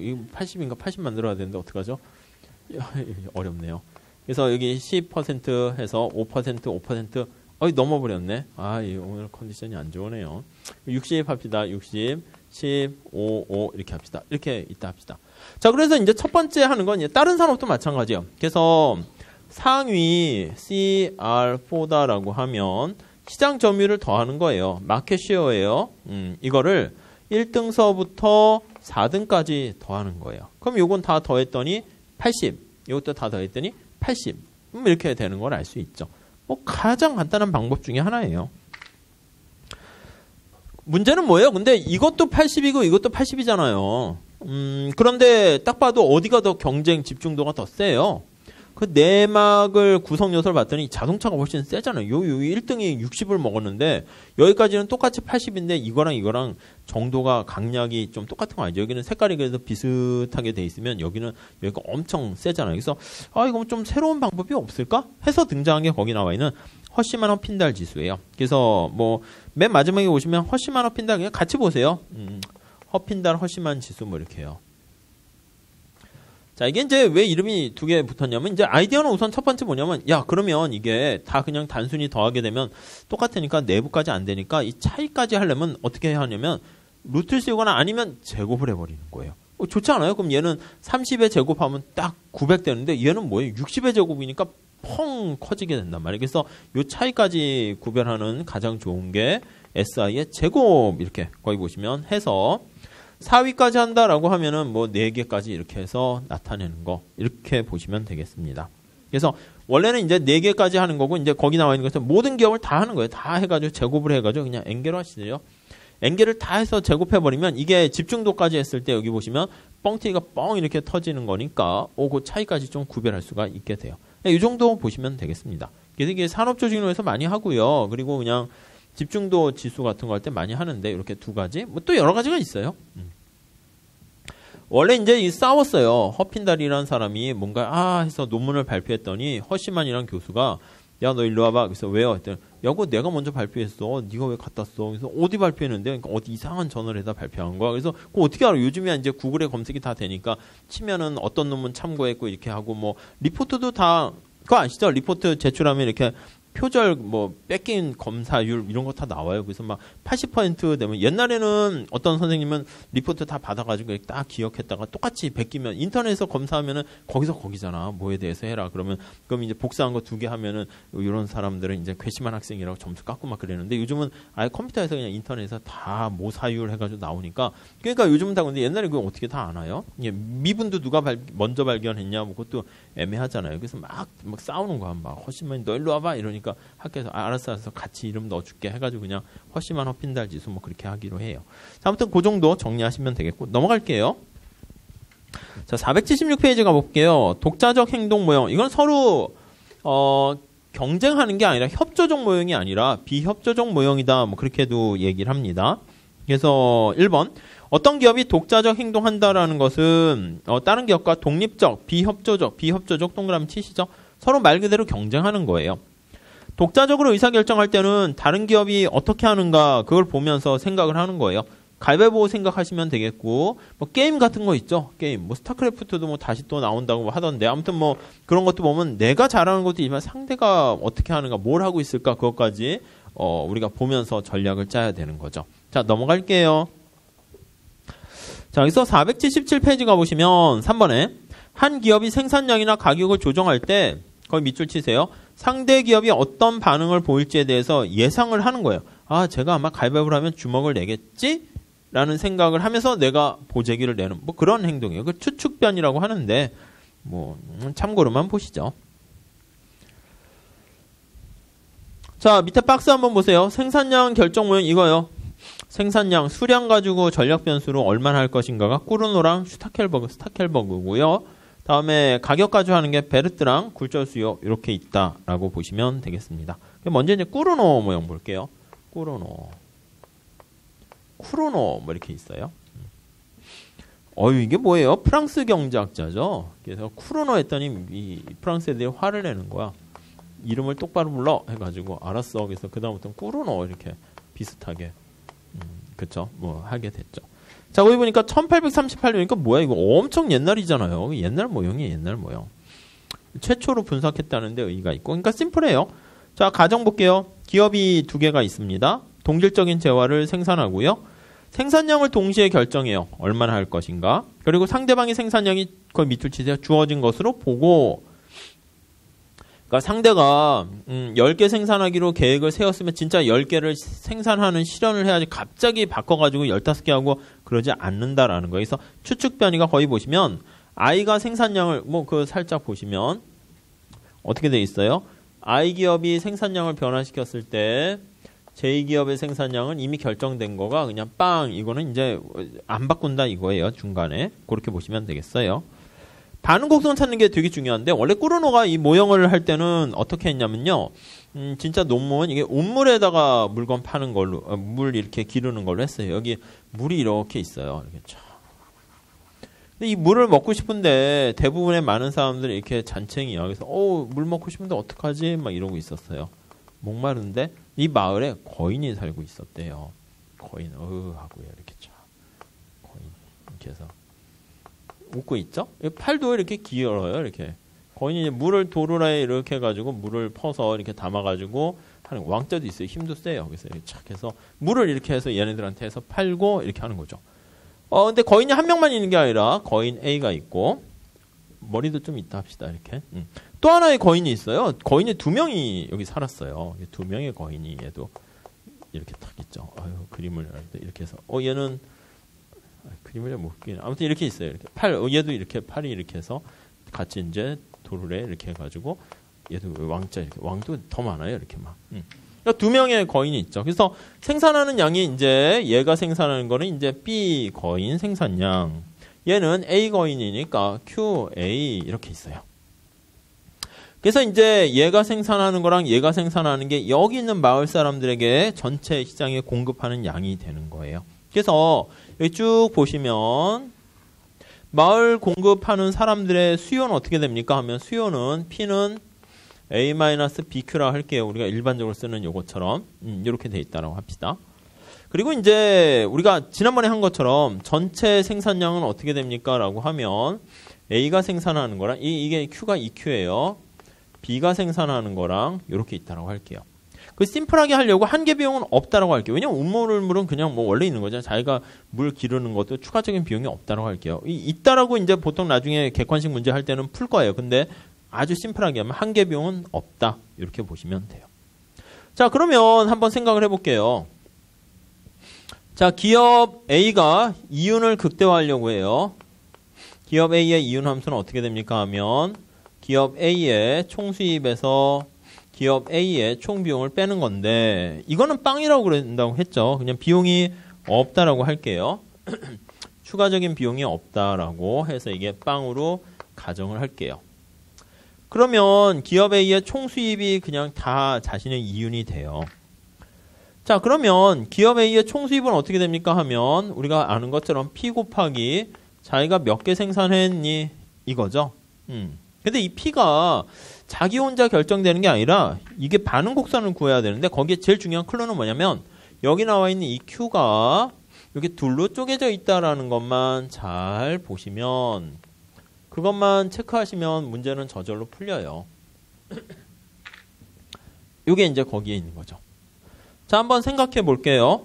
이 80인가 80 만들어야 되는데 어떡하죠? 어렵네요. 그래서 여기 10% 해서 5%, 넘어버렸네. 오늘 컨디션이 안 좋으네요. 60 합시다. 60, 10, 5 이렇게 합시다. 이렇게 이따 합시다. 자, 그래서 이제 첫 번째 하는 건 다른 산업도 마찬가지예요. 그래서 상위 CR4다라고 하면 시장 점유율을 더하는 거예요. 마켓 쉐어예요. 이거를 1등서부터 4등까지 더하는 거예요. 그럼 요건 다 더했더니 80. 이것도 다 더했더니 80. 이렇게 되는 걸 알 수 있죠. 뭐 가장 간단한 방법 중에 하나예요. 문제는 뭐예요? 근데 이것도 80이고 이것도 80이잖아요. 그런데 딱 봐도 어디가 더 경쟁 집중도가 더 세요? 그 내막을 구성 요소를 봤더니 자동차가 훨씬 세잖아요. 요 1등이 60을 먹었는데 여기까지는 똑같이 80인데 이거랑 정도가 강약이 좀 똑같은 거 아니죠? 여기는 색깔이 그래도 비슷하게 돼 있으면 여기가 엄청 세잖아요. 그래서 이거 좀 새로운 방법이 없을까? 해서 등장한 게 거기 나와 있는 허쉬만 허핀달 지수예요. 그래서 뭐 맨 마지막에 보시면 허쉬만 허핀달 그냥 같이 보세요. 허핀달 허쉬만 지수 뭐 이렇게 해요. 자, 이게 이제 왜 이름이 두 개 붙었냐면, 이제 아이디어는 우선 첫 번째 뭐냐면, 그러면 이게 다 그냥 단순히 더하게 되면 똑같으니까 내부까지 안 되니까 이 차이까지 하려면 어떻게 해야 하냐면, 루트를 씌우거나 아니면 제곱을 해버리는 거예요. 좋지 않아요? 그럼 얘는 30의 제곱하면 딱 900 되는데 얘는 뭐예요? 60의 제곱이니까 펑 커지게 된단 말이에요. 그래서 이 차이까지 구별하는 가장 좋은 게 SI의 제곱 이렇게 거기 보시면 해서 4위까지 한다라고 하면은 뭐 4개까지 이렇게 해서 나타내는 거 이렇게 보시면 되겠습니다. 그래서 원래는 이제 4개까지 하는 거고 이제 거기 나와 있는 것은 모든 기업을 다 하는 거예요. 다 해가지고 제곱을 해가지고 그냥 N개로 하시죠. N개를 다 해서 제곱해버리면 이게 집중도까지 했을 때 여기 보시면 뻥튀기가 뻥 이렇게 터지는 거니까 그 차이까지 좀 구별할 수가 있게 돼요. 이 정도 보시면 되겠습니다. 그래서 이게 산업조직론에서 많이 하고요. 그리고 그냥 집중도 지수 같은 거 할 때 많이 하는데 이렇게 두 가지 뭐 또 여러 가지가 있어요. 원래 이제 싸웠어요. 허핀달이라는 사람이 뭔가 해서 논문을 발표했더니 허쉬만이라는 교수가 야 너 일로 와봐. 그래서 왜요? 했더니 야고 내가 먼저 발표했어. 네가 왜 갖다 써? 그래서 어디 발표했는데? 그러니까 어디 이상한 저널에다 발표한 거야. 그래서 그거 어떻게 알아? 요즘에 이제 구글에 검색이 다 되니까 치면은 어떤 논문 참고했고 이렇게 하고 뭐 리포트도 다 그거 아시죠? 리포트 제출하면 이렇게 표절 뭐 뺏긴 검사율 이런 거 다 나와요. 그래서 막 80% 되면 옛날에는 어떤 선생님은 리포트 다 받아가지고 딱 기억했다가 똑같이 베끼면 인터넷에서 검사하면은 거기서 거기잖아. 뭐에 대해서 해라. 그럼 이제 복사한 거 2개 하면은 이런 사람들은 이제 괘씸한 학생이라고 점수 깎고 막 그랬는데 요즘은 아예 컴퓨터에서 그냥 인터넷에서 다 모사율 해가지고 나오니까 그러니까 요즘은 다 근데 옛날에 그거 어떻게 다 아나요? 미분도 누가 먼저 발견했냐 뭐 그것도 애매하잖아요. 그래서 막 싸우는 거야. 막 허심만 너 일로 와봐 이러니까 학교에서 알았어 같이 이름 넣어줄게 해가지고 그냥 허쉬만 허핀달 지수 뭐 그렇게 하기로 해요. 자, 아무튼 그 정도 정리하시면 되겠고 넘어갈게요. 자, 476페이지 가볼게요. 독자적 행동 모형. 이건 서로 경쟁하는 게 아니라 협조적 모형이 아니라 비협조적 모형이다. 뭐 그렇게도 얘기를 합니다. 그래서 1번 어떤 기업이 독자적 행동한다라는 것은 다른 기업과 독립적, 비협조적 동그라미 치시죠. 서로 말 그대로 경쟁하는 거예요. 독자적으로 의사결정할 때는 다른 기업이 어떻게 하는가 그걸 보면서 생각을 하는 거예요. 가위바위보 생각하시면 되겠고 뭐 게임 같은 거 있죠. 게임 뭐 스타크래프트도 뭐 다시 또 나온다고 하던데 아무튼 뭐 그런 것도 보면 내가 잘하는 것도 있지만 상대가 어떻게 하는가 뭘 하고 있을까 그것까지 우리가 보면서 전략을 짜야 되는 거죠. 자, 넘어갈게요. 자, 여기서 477페이지 가보시면 3번에 한 기업이 생산량이나 가격을 조정할 때 거기 밑줄 치세요. 상대 기업이 어떤 반응을 보일지에 대해서 예상을 하는 거예요. 아, 제가 아마 가위바위보를 하면 주먹을 내겠지? 라는 생각을 하면서 내가 보재기를 내는 뭐 그런 행동이에요. 그 추측변이라고 하는데 뭐 참고로만 보시죠. 자, 밑에 박스 한번 보세요. 생산량 결정 모형 이거요. 생산량, 수량 가지고 전력 변수로 얼마나 할 것인가가 꾸르노랑 스타켈버그고요. 다음에 가격 가지고 하는 게 베르트랑 굴절 수요 이렇게 있다라고 보시면 되겠습니다. 먼저 이제 꾸르노 모형 볼게요. 꾸르노 뭐 이렇게 있어요. 이게 뭐예요? 프랑스 경제학자죠. 그래서 쿠르노 했더니 이 프랑스 애들이 화를 내는 거야. 이름을 똑바로 불러 해가지고 알았어. 그래서 그 다음부터는 꾸르노 이렇게 비슷하게 그쵸? 뭐 하게 됐죠. 자, 거기 보니까 1838년이니까 뭐야 이거 엄청 옛날이잖아요. 옛날 모형이에요. 옛날 모형. 최초로 분석했다는데 의의가 있고. 그러니까 심플해요. 자, 가정 볼게요. 기업이 두 개가 있습니다. 동질적인 재화를 생산하고요. 생산량을 동시에 결정해요. 얼마나 할 것인가. 그리고 상대방의 생산량이 거의 밑줄 치세요. 주어진 것으로 보고 그러니까 상대가 10개 생산하기로 계획을 세웠으면 진짜 10개를 생산하는 실현을 해야지 갑자기 바꿔가지고 15개 하고 그러지 않는다라는 거예요. 그래서 추측 변이가 거의 보시면 I가 생산량을 뭐 그 살짝 보시면 어떻게 돼 있어요? I 기업이 생산량을 변화시켰을 때 J 기업의 생산량은 이미 결정된 거가 그냥 빵 이거는 이제 안 바꾼다 이거예요. 중간에 그렇게 보시면 되겠어요. 반응 곡선 찾는 게 되게 중요한데 원래 꾸르노가 이 모형을 할 때는 어떻게 했냐면요. 진짜 논문 이게 온물에다가 물건 파는 걸로 물 이렇게 기르는 걸로 했어요. 여기 물이 이렇게 있어요. 이렇게 쫙. 근데 이 물을 먹고 싶은데 대부분의 많은 사람들이 이렇게 잔챙이야. 그래서 물 먹고 싶은데 어떡하지? 막 이러고 있었어요. 목마른데 이 마을에 거인이 살고 있었대요. 거인 하고요. 이렇게 쫙. 거인 이렇게 해서 웃고 있죠? 팔도 이렇게 길어요. 이렇게. 거인이 물을 도르라에 이렇게 해가지고 물을 퍼서 이렇게 담아가지고 하는 왕자도 있어요. 힘도 세요. 그래서 이렇게 착 해서 물을 이렇게 해서 얘네들한테 해서 팔고 이렇게 하는 거죠. 근데 거인이 한 명만 있는 게 아니라 거인 A가 있고 머리도 좀 있다 합시다. 이렇게. 또 하나의 거인이 있어요. 거인이 2명이 여기 살았어요. 2명의 거인이 얘도 이렇게 딱 있죠. 그림을 이렇게 해서 얘는 그림을 못 그리네. 아무튼 이렇게 있어요. 이렇게 얘도 이렇게 팔이 이렇게 해서 같이 이제 도르래 이렇게 해가지고 얘도 왕자 이렇게 왕도 더 많아요. 이렇게 막. 그러니까 2명의 거인이 있죠. 그래서 생산하는 양이 이제 얘가 생산하는 거는 이제 B 거인 생산량. 얘는 A 거인이니까 QA 이렇게 있어요. 그래서 이제 얘가 생산하는 거랑 얘가 생산하는 게 여기 있는 마을 사람들에게 전체 시장에 공급하는 양이 되는 거예요. 그래서 여기 쭉 보시면 마을 공급하는 사람들의 수요는 어떻게 됩니까? 하면 수요는 P는 A-BQ라 할게요. 우리가 일반적으로 쓰는 요것처럼 이렇게 돼 있다라고 합시다. 그리고 이제 우리가 지난번에 한 것처럼 전체 생산량은 어떻게 됩니까? 라고 하면 A가 생산하는 거랑 이게 Q가 EQ예요. B가 생산하는 거랑 이렇게 있다라고 할게요. 그 심플하게 하려고 한계 비용은 없다라고 할게요. 왜냐면 운물물은 그냥 뭐 원래 있는 거잖아요. 자기가 물 기르는 것도 추가적인 비용이 없다라고 할게요. 있다라고 이제 보통 나중에 객관식 문제 할 때는 풀 거예요. 근데 아주 심플하게 하면 한계 비용은 없다. 이렇게 보시면 돼요. 자, 그러면 한번 생각을 해볼게요. 자, 기업 A가 이윤을 극대화하려고 해요. 기업 A의 이윤 함수는 어떻게 됩니까? 하면 기업 A의 총수입에서 기업 A의 총 비용을 빼는 건데 이거는 빵이라고 그런다고 했죠. 그냥 비용이 없다라고 할게요. 추가적인 비용이 없다라고 해서 이게 빵으로 가정을 할게요. 그러면 기업 A의 총 수입이 그냥 다 자신의 이윤이 돼요. 자, 그러면 기업 A의 총 수입은 어떻게 됩니까? 하면 우리가 아는 것처럼 P 곱하기 자기가 몇 개 생산했니? 이거죠. 근데 이 P가 자기 혼자 결정되는 게 아니라 이게 반응 곡선을 구해야 되는데 거기에 제일 중요한 클루는 뭐냐면 여기 나와 있는 이 Q가 이렇게 둘로 쪼개져 있다라는 것만 잘 보시면 그것만 체크하시면 문제는 저절로 풀려요. 이게 이제 거기에 있는 거죠. 자, 한번 생각해 볼게요.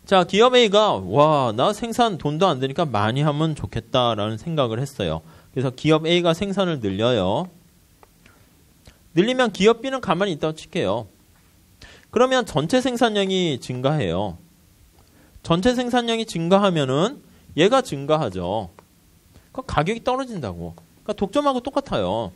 자, 기업 A가 와, 나 생산 돈도 안 되니까 많이 하면 좋겠다라는 생각을 했어요. 그래서 기업 A가 생산을 늘려요. 늘리면 기업 B는 가만히 있다고 칠게요. 그러면 전체 생산량이 증가해요. 전체 생산량이 증가하면은 얘가 증가하죠. 그럼 가격이 떨어진다고. 그러니까 독점하고 똑같아요.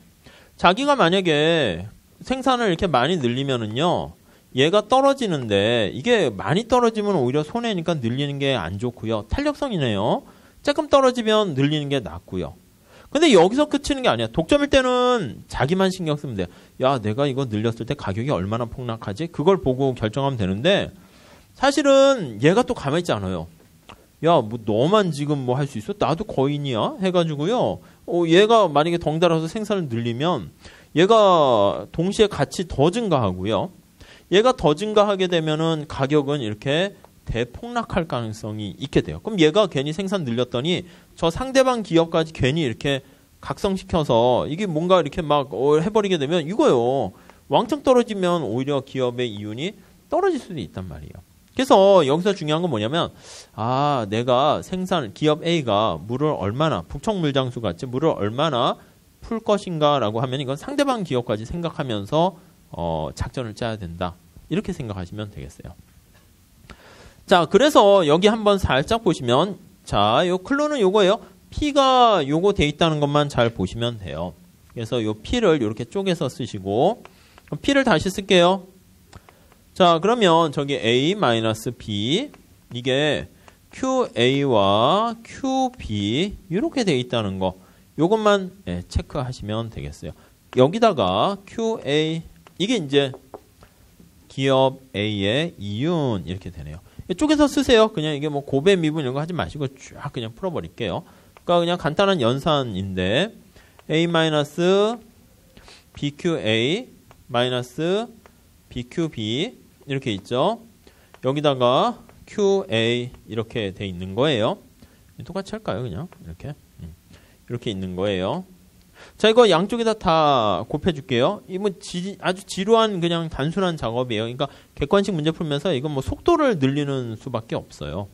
자기가 만약에 생산을 이렇게 많이 늘리면은요, 얘가 떨어지는데 이게 많이 떨어지면 오히려 손해니까 늘리는 게 안 좋고요. 탄력성이네요. 조금 떨어지면 늘리는 게 낫고요. 근데 여기서 그치는 게 아니야. 독점일 때는 자기만 신경 쓰면 돼. 야, 내가 이거 늘렸을 때 가격이 얼마나 폭락하지? 그걸 보고 결정하면 되는데 사실은 얘가 또 가만히 있지 않아요. 야, 뭐 너만 지금 뭐 할 수 있어? 나도 거인이야? 해가지고요. 얘가 만약에 덩달아서 생산을 늘리면 얘가 동시에 같이 더 증가하고요. 얘가 더 증가하게 되면은 가격은 이렇게 대폭락할 가능성이 있게 돼요. 그럼 얘가 괜히 생산 늘렸더니 저 상대방 기업까지 괜히 이렇게 각성시켜서 이게 뭔가 이렇게 막 해버리게 되면 이거요. 왕창 떨어지면 오히려 기업의 이윤이 떨어질 수도 있단 말이에요. 그래서 여기서 중요한 건 뭐냐면 내가 기업 A가 물을 얼마나 북청물장수 같이 물을 얼마나 풀 것인가라고 하면 이건 상대방 기업까지 생각하면서 작전을 짜야 된다. 이렇게 생각하시면 되겠어요. 자, 그래서 여기 한번 살짝 보시면 자, 요 클루는 요거예요. P가 요거 돼 있다는 것만 잘 보시면 돼요. 그래서 요 P를 이렇게 쪼개서 쓰시고 P를 다시 쓸게요. 자, 그러면 저기 A-B 이게 QA와 QB 이렇게 돼 있다는 거 요것만 체크하시면 되겠어요. 여기다가 QA 이게 이제 기업 A의 이윤 이렇게 되네요. 이쪽에서 쓰세요. 그냥 이게 뭐 고배 미분 이런 거 하지 마시고 쫙 그냥 풀어버릴게요. 그러니까 그냥 간단한 연산인데 A-BQA BQB 이렇게 있죠. 여기다가 QA 이렇게 돼 있는 거예요. 똑같이 할까요? 그냥 이렇게 있는 거예요. 자, 이거 양쪽에다 다 곱해줄게요. 이거 아주 지루한 그냥 단순한 작업이에요. 그러니까 객관식 문제 풀면서 이건 뭐 속도를 늘리는 수밖에 없어요.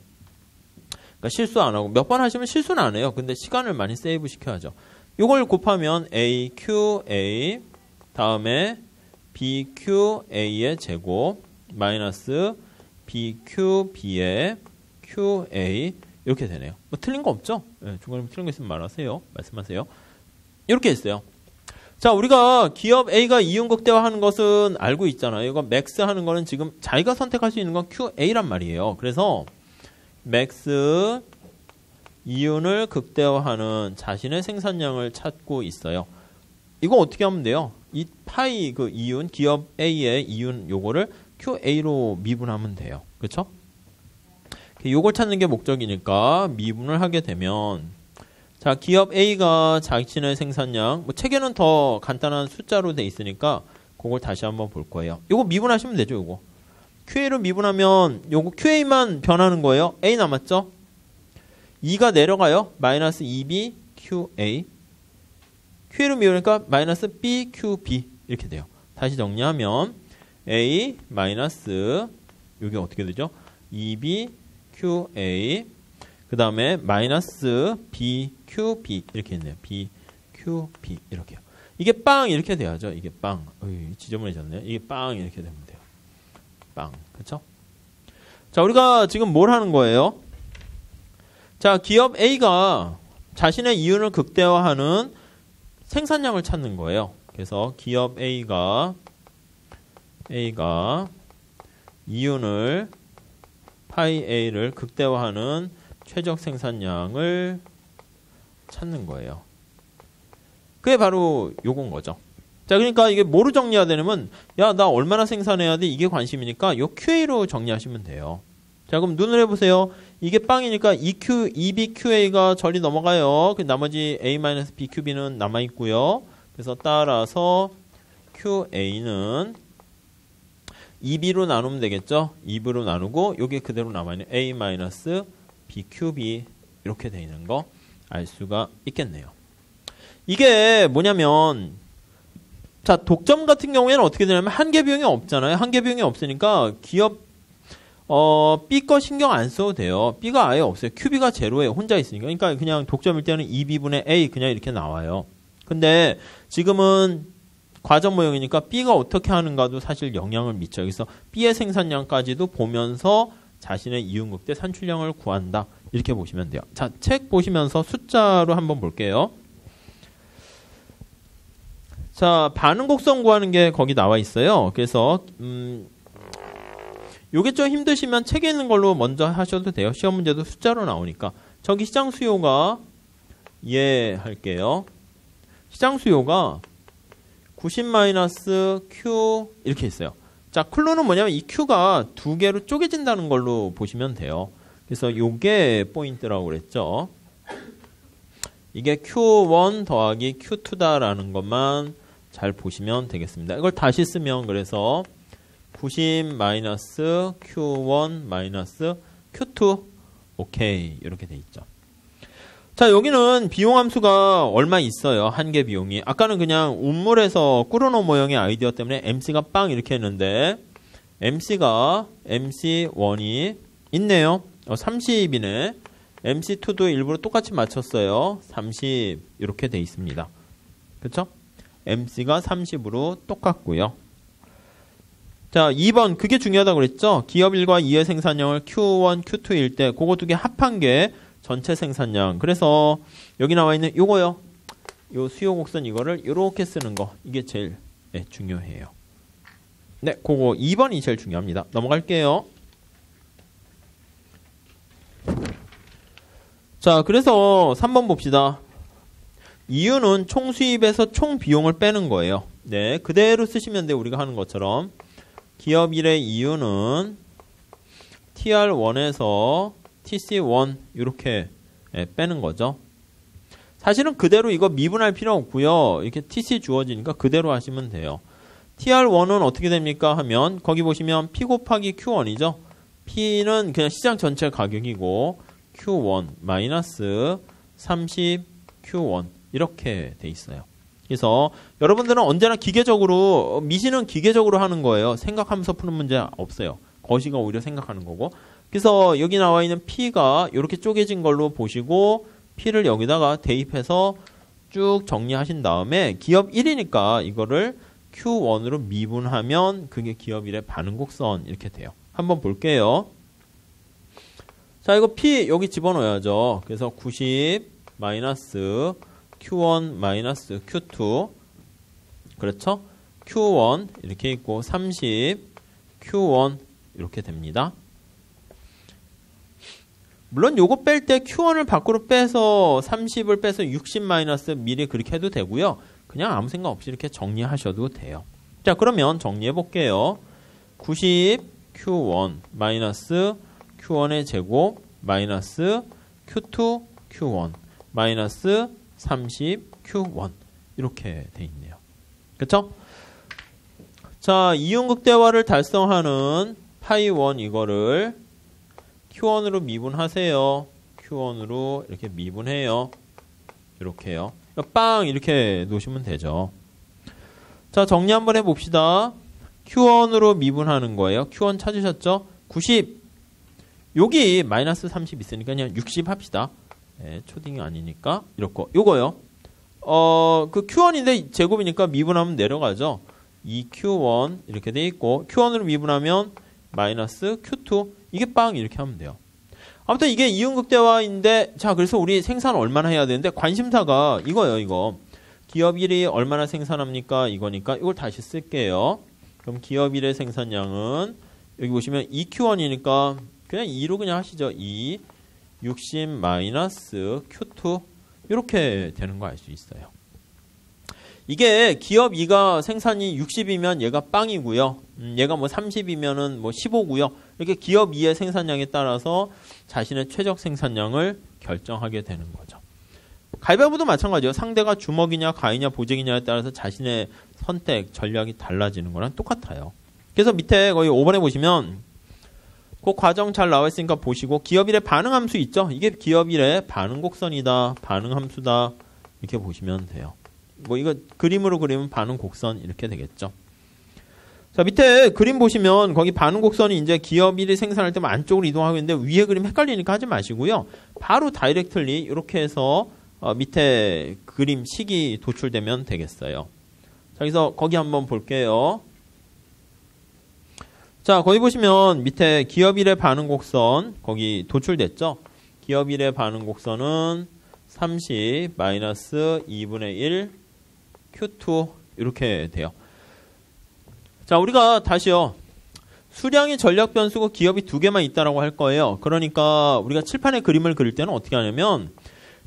그러니까 실수 안 하고 몇 번 하시면 실수는 안 해요. 근데 시간을 많이 세이브 시켜야죠. 이걸 곱하면 AQA 다음에 BQA의 제곱 마이너스 BQB의 QA 이렇게 되네요. 뭐 틀린 거 없죠? 중간에 틀린 거 있으면 말씀하세요. 이렇게 했어요. 자, 우리가 기업 A가 이윤 극대화하는 것은 알고 있잖아요. 이거 맥스 하는 거는 지금 자기가 선택할 수 있는 건 QA란 말이에요. 그래서 맥스 이윤을 극대화하는 자신의 생산량을 찾고 있어요. 이거 어떻게 하면 돼요? 이 파이 그 이윤, 기업 A의 이윤 요거를 QA로 미분하면 돼요. 그렇죠? 요걸 찾는 게 목적이니까 미분을 하게 되면 자, 기업 A가 자신의 생산량, 뭐 책에는 더 간단한 숫자로 돼 있으니까 그걸 다시 한번 볼 거예요. 요거 미분하시면 되죠, 요거. QA로 미분하면 요거 QA만 변하는 거예요. A 남았죠? 2가 내려가요. 마이너스 2B QA. QA로 미분하니까 마이너스 BQB 이렇게 돼요. 다시 정리하면 A 마이너스 요게 어떻게 되죠? 2B QA 그 다음에 마이너스 BQB 이렇게 있네요. BQB 이렇게요. 이게 빵 이렇게 돼야죠. 이게 빵. 지저분해졌네요. 이게 빵 이렇게 되면 돼요. 빵. 그렇죠? 자, 우리가 지금 뭘 하는 거예요? 자, 기업 A가 자신의 이윤을 극대화하는 생산량을 찾는 거예요. 그래서 기업 A가 이윤을 파이 A를 극대화하는 최적 생산량을 찾는 거예요. 그게 바로 요건 거죠. 자, 그러니까 이게 뭐로 정리해야 되냐면 야, 나 얼마나 생산해야 돼? 이게 관심이니까 요 QA로 정리하시면 돼요. 자, 그럼 눈을 해보세요. 이게 빵이니까 EBQA가 저리 넘어가요. 나머지 A-BQB는 남아있고요. 그래서 따라서 QA는 2B로 나누면 되겠죠. 2B로 나누고 요게 그대로 남아있는 A-BQB 이렇게 돼 있는 거 알 수가 있겠네요. 이게 뭐냐면 자, 독점 같은 경우에는 어떻게 되냐면 한계 비용이 없잖아요. 한계 비용이 없으니까 기업 B 거 신경 안 써도 돼요. B가 아예 없어요. QB가 제로에 혼자 있으니까. 그러니까 그냥 독점일 때는 2B분의 A 그냥 이렇게 나와요. 근데 지금은 과점 모형이니까 B가 어떻게 하는가도 사실 영향을 미쳐요. 그래서 B의 생산량까지도 보면서 자신의 이윤극대 산출량을 구한다. 이렇게 보시면 돼요. 자, 책 보시면서 숫자로 한번 볼게요. 자, 반응 곡선 구하는 게 거기 나와 있어요. 그래서 요게 좀 힘드시면 책에 있는 걸로 먼저 하셔도 돼요. 시험 문제도 숫자로 나오니까. 저기 시장 수요가 할게요. 시장 수요가 90-Q 이렇게 있어요. 자, 클루는 뭐냐면 이 Q가 두 개로 쪼개진다는 걸로 보시면 돼요. 그래서 요게 포인트라고 그랬죠. 이게 Q1 더하기 Q2다라는 것만 잘 보시면 되겠습니다. 이걸 다시 쓰면 그래서 90-Q1 Q2 오케이 이렇게 돼 있죠. 자, 여기는 비용 함수가 얼마 있어요. 한계 비용이. 아까는 그냥 운물에서 꾸르노 모형의 아이디어 때문에 MC가 빵 이렇게 했는데 MC1이 있네요. 30이네. MC2도 일부러 똑같이 맞췄어요. 30 이렇게 돼 있습니다. 그렇죠? MC가 30으로 똑같고요. 자, 2번 그게 중요하다고 그랬죠? 기업 1과 2의 생산량을 Q1, Q2일 때 그거 두 개 합한 게 전체 생산량. 그래서 여기 나와 있는 요거요. 요 수요 곡선 이거를 이렇게 쓰는 거. 이게 제일 중요해요. 네, 그거 2번이 제일 중요합니다. 넘어갈게요. 자, 그래서 3번 봅시다. 이유는 총 수입에서 총 비용을 빼는 거예요. 네, 그대로 쓰시면 돼요. 우리가 하는 것처럼. 기업 1의 이유는 TR1에서 TC1 이렇게 빼는 거죠. 사실은 그대로 이거 미분할 필요 없고요. 이렇게 TC 주어지니까 그대로 하시면 돼요. TR1은 어떻게 됩니까 하면 거기 보시면 P 곱하기 Q1이죠. P는 그냥 시장 전체 가격이고 Q1 마이너스 30 Q1 이렇게 돼 있어요. 그래서 여러분들은 언제나 기계적으로 미시는 기계적으로 하는 거예요. 생각하면서 푸는 문제 없어요. 거시가 오히려 생각하는 거고. 그래서 여기 나와 있는 P가 이렇게 쪼개진 걸로 보시고 P를 여기다가 대입해서 쭉 정리하신 다음에 기업 1이니까 이거를 Q1으로 미분하면 그게 기업 1의 반응 곡선 이렇게 돼요. 한번 볼게요. 자, 이거 P 여기 집어넣어야죠. 그래서 90 마이너스 Q1 마이너스 Q2 그렇죠? Q1 이렇게 있고 30 Q1 이렇게 됩니다. 물론 요거 뺄 때 Q1을 밖으로 빼서 30을 빼서 60 마이너스 미리 그렇게 해도 되고요. 그냥 아무 생각 없이 이렇게 정리하셔도 돼요. 자, 그러면 정리해 볼게요. 90 Q1 마이너스 Q1의 제곱 마이너스 Q2 Q1 마이너스 30 Q1 이렇게 돼 있네요. 그렇죠? 자, 이윤극대화를 달성하는 파이1 이거를 Q1으로 미분하세요. Q1으로 이렇게 미분해요. 이렇게요. 빵 이렇게 놓으시면 되죠. 자, 정리 한번 해봅시다. Q1으로 미분하는 거예요. Q1 찾으셨죠? 90 여기 마이너스 30 있으니까 그냥 60 합시다. 네, 초딩이 아니니까 이렇고 요거요. 그 Q1인데 제곱이니까 미분하면 내려가죠. 2Q1 이렇게 돼 있고 Q1으로 미분하면 마이너스 Q2 이게 빵 이렇게 하면 돼요. 아무튼 이게 이윤극대화인데 자, 그래서 우리 생산 얼마나 해야 되는데 관심사가 이거예요. 이거 기업 1이 얼마나 생산합니까? 이거니까 이걸 다시 쓸게요. 그럼 기업 1의 생산량은 여기 보시면 2Q1이니까 그냥 2로 그냥 하시죠. 2 60 마이너스 Q2 이렇게 되는 거 알 수 있어요. 이게 기업 2가 생산이 60이면 얘가 빵이고요. 얘가 뭐 30이면은 뭐 15고요. 이렇게 기업 2의 생산량에 따라서 자신의 최적 생산량을 결정하게 되는 거죠. 가위바위보도 마찬가지예요. 상대가 주먹이냐 가위냐 보재기냐에 따라서 자신의 선택 전략이 달라지는 거랑 똑같아요. 그래서 밑에 거의 5번에 보시면 그 과정 잘 나와 있으니까 보시고 기업 1의 반응 함수 있죠? 이게 기업 1의 반응 곡선이다. 반응 함수다. 이렇게 보시면 돼요. 뭐 이거 그림으로 그리면 반응 곡선 이렇게 되겠죠. 자, 밑에 그림 보시면 거기 반응 곡선이 이제 기업 1이 생산할 때만 안쪽으로 이동하고 있는데 위에 그림 헷갈리니까 하지 마시고요. 바로 다이렉틀리 이렇게 해서 밑에 그림 식이 도출되면 되겠어요. 자, 그래서 거기 한번 볼게요. 자, 거기 보시면 밑에 기업 1의 반응 곡선 거기 도출됐죠? 기업 1의 반응 곡선은 30 마이너스 2분의 1 Q2 이렇게 돼요. 자, 우리가 다시요. 수량이 전략 변수고 기업이 두 개만 있다라고 할 거예요. 그러니까 우리가 칠판에 그림을 그릴 때는 어떻게 하냐면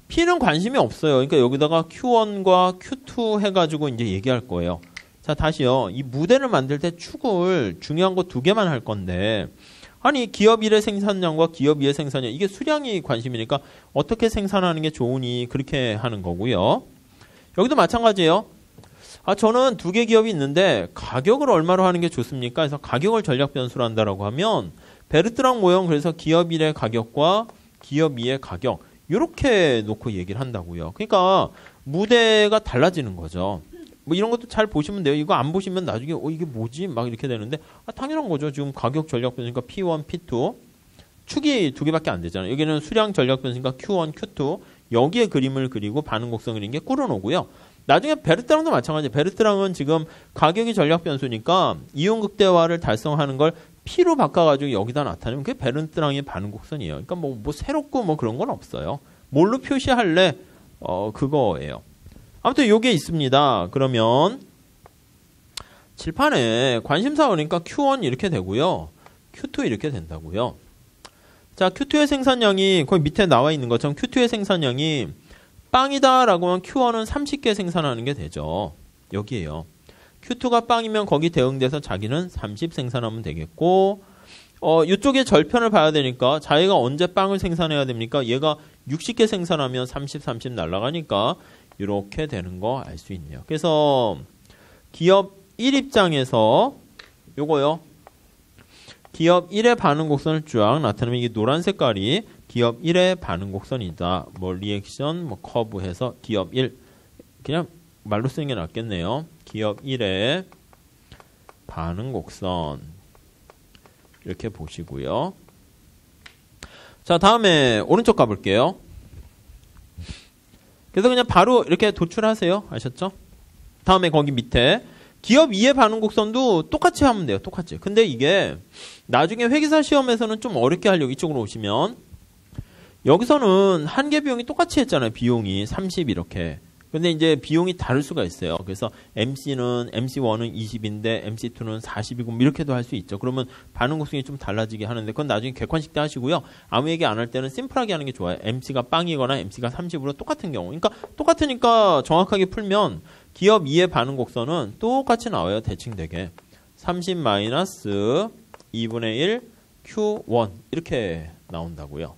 P는 관심이 없어요. 그러니까 여기다가 Q1과 Q2 해가지고 이제 얘기할 거예요. 자, 다시요. 이 무대를 만들 때 축을 중요한 거 두 개만 할 건데, 아니, 기업 1의 생산량과 기업 2의 생산량, 이게 수량이 관심이니까 어떻게 생산하는 게 좋으니 그렇게 하는 거고요. 여기도 마찬가지예요. 아, 저는 두 개 기업이 있는데 가격을 얼마로 하는 게 좋습니까? 그래서 가격을 전략 변수로 한다라고 하면 베르트랑 모형 그래서 기업 1의 가격과 기업 2의 가격 이렇게 놓고 얘기를 한다고요. 그러니까 무대가 달라지는 거죠. 뭐 이런 것도 잘 보시면 돼요. 이거 안 보시면 나중에 이게 뭐지? 막 이렇게 되는데 당연한 거죠. 지금 가격 전략 변수니까 P1, P2 축이 두 개밖에 안 되잖아요. 여기는 수량 전략 변수니까 Q1, Q2 여기에 그림을 그리고 반응 곡선 그리는 게 꿇어놓고요. 나중에 베르트랑도 마찬가지예요. 베르트랑은 지금 가격이 전략 변수니까 이온 극대화를 달성하는 걸 P로 바꿔가지고 여기다 나타내면 그게 베르트랑의 반응 곡선이에요. 그러니까 뭐 새롭고 뭐 그런 건 없어요. 뭘로 표시할래? 그거예요. 아무튼 요게 있습니다. 그러면 칠판에 관심사 그러니까 Q1 이렇게 되고요. Q2 이렇게 된다고요. 자, Q2의 생산량이 거기 밑에 나와 있는 것처럼 Q2의 생산량이 빵이다라고 하면 Q1은 30개 생산하는 게 되죠. 여기에요. Q2가 빵이면 거기 대응돼서 자기는 30 생산하면 되겠고 이쪽에 절편을 봐야 되니까 자기가 언제 빵을 생산해야 됩니까? 얘가 60개 생산하면 30, 30 날아가니까 이렇게 되는 거 알 수 있네요. 그래서 기업 1 입장에서 요거요. 기업 1의 반응 곡선을 쫙 나타내면 이게 노란 색깔이 기업 1의 반응 곡선이다. 뭐 리액션, 뭐 커브 해서 기업 1 그냥 말로 쓰는 게 낫겠네요. 기업 1의 반응 곡선 이렇게 보시고요. 자, 다음에 오른쪽 가볼게요. 그래서 그냥 바로 이렇게 도출하세요. 아셨죠? 다음에 거기 밑에 기업 2의 반응 곡선도 똑같이 하면 돼요. 똑같이. 근데 이게 나중에 회계사 시험에서는 좀 어렵게 하려고 이쪽으로 오시면 여기서는 한계 비용이 똑같이 했잖아요. 비용이 30 이렇게. 근데 이제 비용이 다를 수가 있어요. 그래서 MC1은 20인데 MC2는 40이고 이렇게도 할 수 있죠. 그러면 반응 곡선이 좀 달라지게 하는데 그건 나중에 객관식 때 하시고요. 아무 얘기 안 할 때는 심플하게 하는 게 좋아요. MC가 빵이거나 MC가 30으로 똑같은 경우. 그러니까 똑같으니까 정확하게 풀면 기업 2의 반응 곡선은 똑같이 나와요. 대칭되게. 30 마이너스 2분의 1 Q1 이렇게 나온다고요.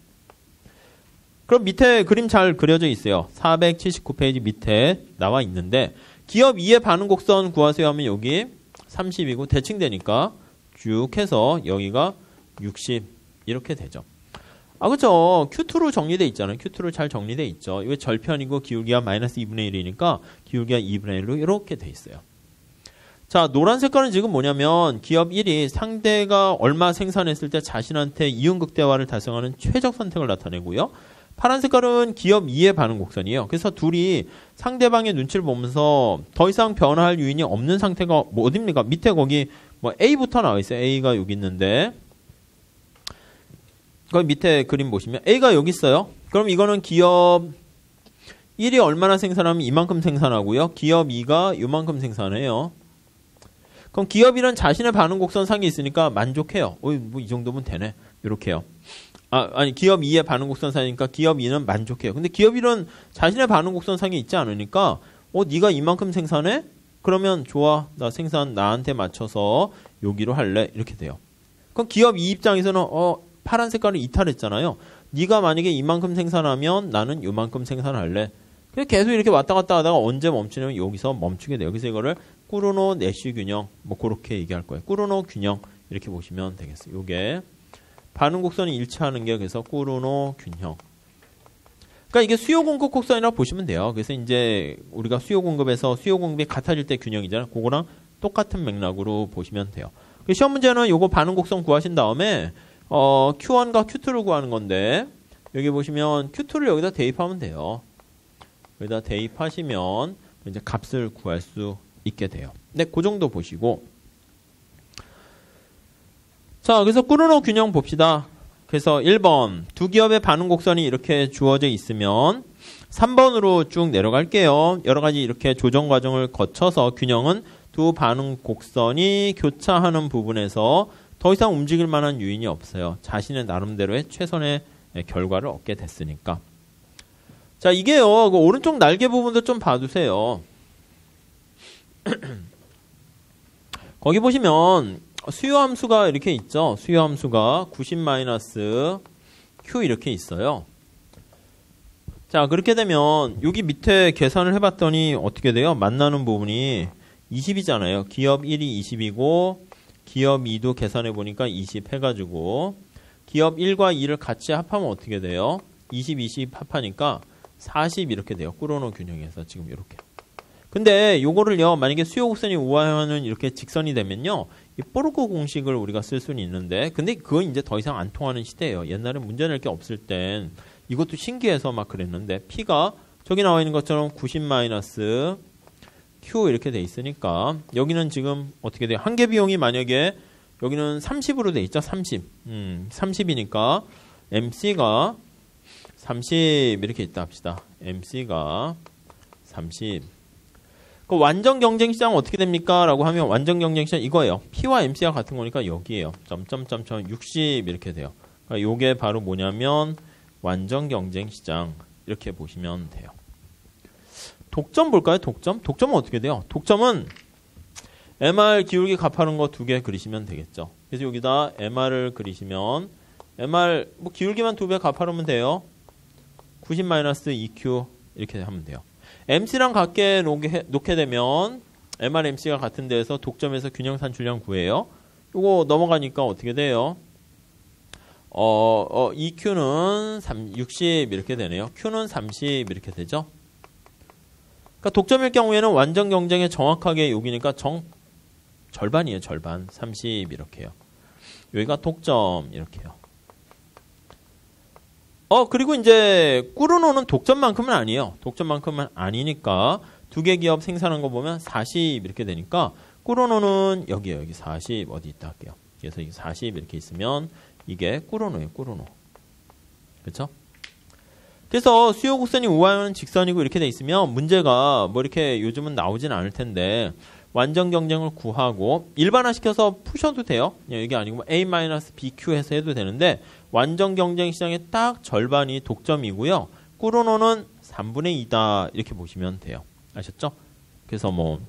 그럼 밑에 그림 잘 그려져 있어요. 479페이지 밑에 나와 있는데 기업 2의 반응 곡선 구하세요 하면 여기 30이고 대칭되니까 쭉 해서 여기가 60 이렇게 되죠. 아, 그렇죠. Q2로 정리돼 있잖아요. Q2로 잘 정리돼 있죠. 이거 절편이고 기울기가 마이너스 2분의 1이니까 기울기가 2분의 1로 이렇게 돼 있어요. 자, 노란 색깔은 지금 뭐냐면 기업 1이 상대가 얼마 생산했을 때 자신한테 이온 극대화를 달성하는 최적 선택을 나타내고요. 파란 색깔은 기업 2의 반응 곡선이에요. 그래서 둘이 상대방의 눈치를 보면서 더 이상 변화할 요인이 없는 상태가 뭐 어딥니까? 밑에 거기 뭐 A부터 나와 있어요. A가 여기 있는데 거기 밑에 그림 보시면 A가 여기 있어요. 그럼 이거는 기업 1이 얼마나 생산하면 이만큼 생산하고요. 기업 2가 이만큼 생산해요. 그럼 기업 1은 자신의 반응 곡선 상에 있으니까 만족해요. 뭐 이 정도면 되네. 이렇게요. 아니 기업 2의 반응 곡선 상이니까 기업 2는 만족해요. 근데 기업 1은 자신의 반응 곡선 상에 있지 않으니까 네가 이만큼 생산해? 그러면 좋아. 나 생산 나한테 맞춰서 여기로 할래. 이렇게 돼요. 그럼 기업 2 입장에서는 파란 색깔을 이탈했잖아요. 네가 만약에 이만큼 생산하면 나는 이만큼 생산할래. 그래서 계속 이렇게 왔다 갔다 하다가 언제 멈추냐면 여기서 멈추게 돼요. 그래서 이거를 꾸르노 내시 균형 뭐 그렇게 얘기할 거예요. 꾸르노 균형 이렇게 보시면 되겠어요. 요게 반응 곡선이 일치하는 게 그래서 꾸르노 균형. 그러니까 이게 수요 공급 곡선이라고 보시면 돼요. 그래서 이제 우리가 수요 공급에서 수요 공급이 같아질 때 균형이잖아요. 그거랑 똑같은 맥락으로 보시면 돼요. 시험 문제는 요거 반응 곡선 구하신 다음에 Q1과 Q2를 구하는 건데 여기 보시면 Q2를 여기다 대입하면 돼요. 여기다 대입하시면 이제 값을 구할 수 있게 돼요. 네, 그 정도 보시고. 자, 그래서 꾸르노 균형 봅시다. 그래서 1번 두 기업의 반응 곡선이 이렇게 주어져 있으면 3번으로 쭉 내려갈게요. 여러 가지 이렇게 조정 과정을 거쳐서 균형은 두 반응 곡선이 교차하는 부분에서 더 이상 움직일 만한 요인이 없어요. 자신의 나름대로의 최선의 결과를 얻게 됐으니까. 자, 이게요. 그 오른쪽 날개 부분도 좀 봐두세요. 거기 보시면 수요함수가 이렇게 있죠. 수요함수가 90-Q 이렇게 있어요. 자, 그렇게 되면 여기 밑에 계산을 해봤더니 어떻게 돼요? 만나는 부분이 20이잖아요. 기업 1이 20이고 기업 2도 계산해보니까 20 해가지고 기업 1과 2를 같이 합하면 어떻게 돼요? 20, 20 합하니까 40 이렇게 돼요. 꾸르노 균형에서 지금 이렇게. 근데 요거를요, 만약에 수요 곡선이 우하하는 이렇게 직선이 되면요, 이 뽀르고 공식을 우리가 쓸 수는 있는데, 근데 그건 이제 더 이상 안 통하는 시대예요. 옛날에 문제 낼 게 없을 땐 이것도 신기해서 막 그랬는데, P가 저기 나와 있는 것처럼 90-Q 이렇게 돼 있으니까, 여기는 지금 어떻게 돼요? 한계 비용이 만약에 여기는 30으로 돼 있죠? 30. 30이니까 MC가 30 이렇게 있다 합시다. MC가 30. 그 완전 경쟁 시장 어떻게 됩니까? 라고 하면 완전 경쟁 시장 이거예요. P와 MC가 같은 거니까 여기에요. 60 이렇게 돼요. 그러니까 요게 바로 뭐냐면 완전 경쟁 시장 이렇게 보시면 돼요. 독점 볼까요? 독점? 독점은 어떻게 돼요? 독점은 MR 기울기 가파른 거 2개 그리시면 되겠죠. 그래서 여기다 MR을 그리시면 MR 뭐 기울기만 2배 가파르면 돼요. 90-2Q 이렇게 하면 돼요. MC랑 같게 놓게 되면 MR-MC가 같은 데에서 독점에서 균형 산출량 구해요. 이거 넘어가니까 어떻게 돼요? EQ는 60 이렇게 되네요. Q는 30 이렇게 되죠. 그러니까 독점일 경우에는 완전 경쟁에 정확하게 여기니까 절반이에요. 절반. 30 이렇게요. 여기가 독점 이렇게요. 그리고 이제 꾸르노는 독점만큼은 아니에요. 독점만큼은 아니니까 두 개 기업 생산한 거 보면 40 이렇게 되니까 꾸르노는 여기에요. 여기 40 어디 있다 할게요. 그래서 이게 40 이렇게 있으면 이게 꾸르노예요. 꾸르노. 그렇죠? 그래서 수요 곡선이 우하하는 직선이고 이렇게 돼 있으면 문제가 뭐 이렇게 요즘은 나오진 않을 텐데 완전 경쟁을 구하고 일반화시켜서 푸셔도 돼요. 이게 아니고 A-BQ 해서 해도 되는데 완전 경쟁 시장의 딱 절반이 독점이고요. 꾸르노는 3분의 2다 이렇게 보시면 돼요. 아셨죠? 그래서 뭐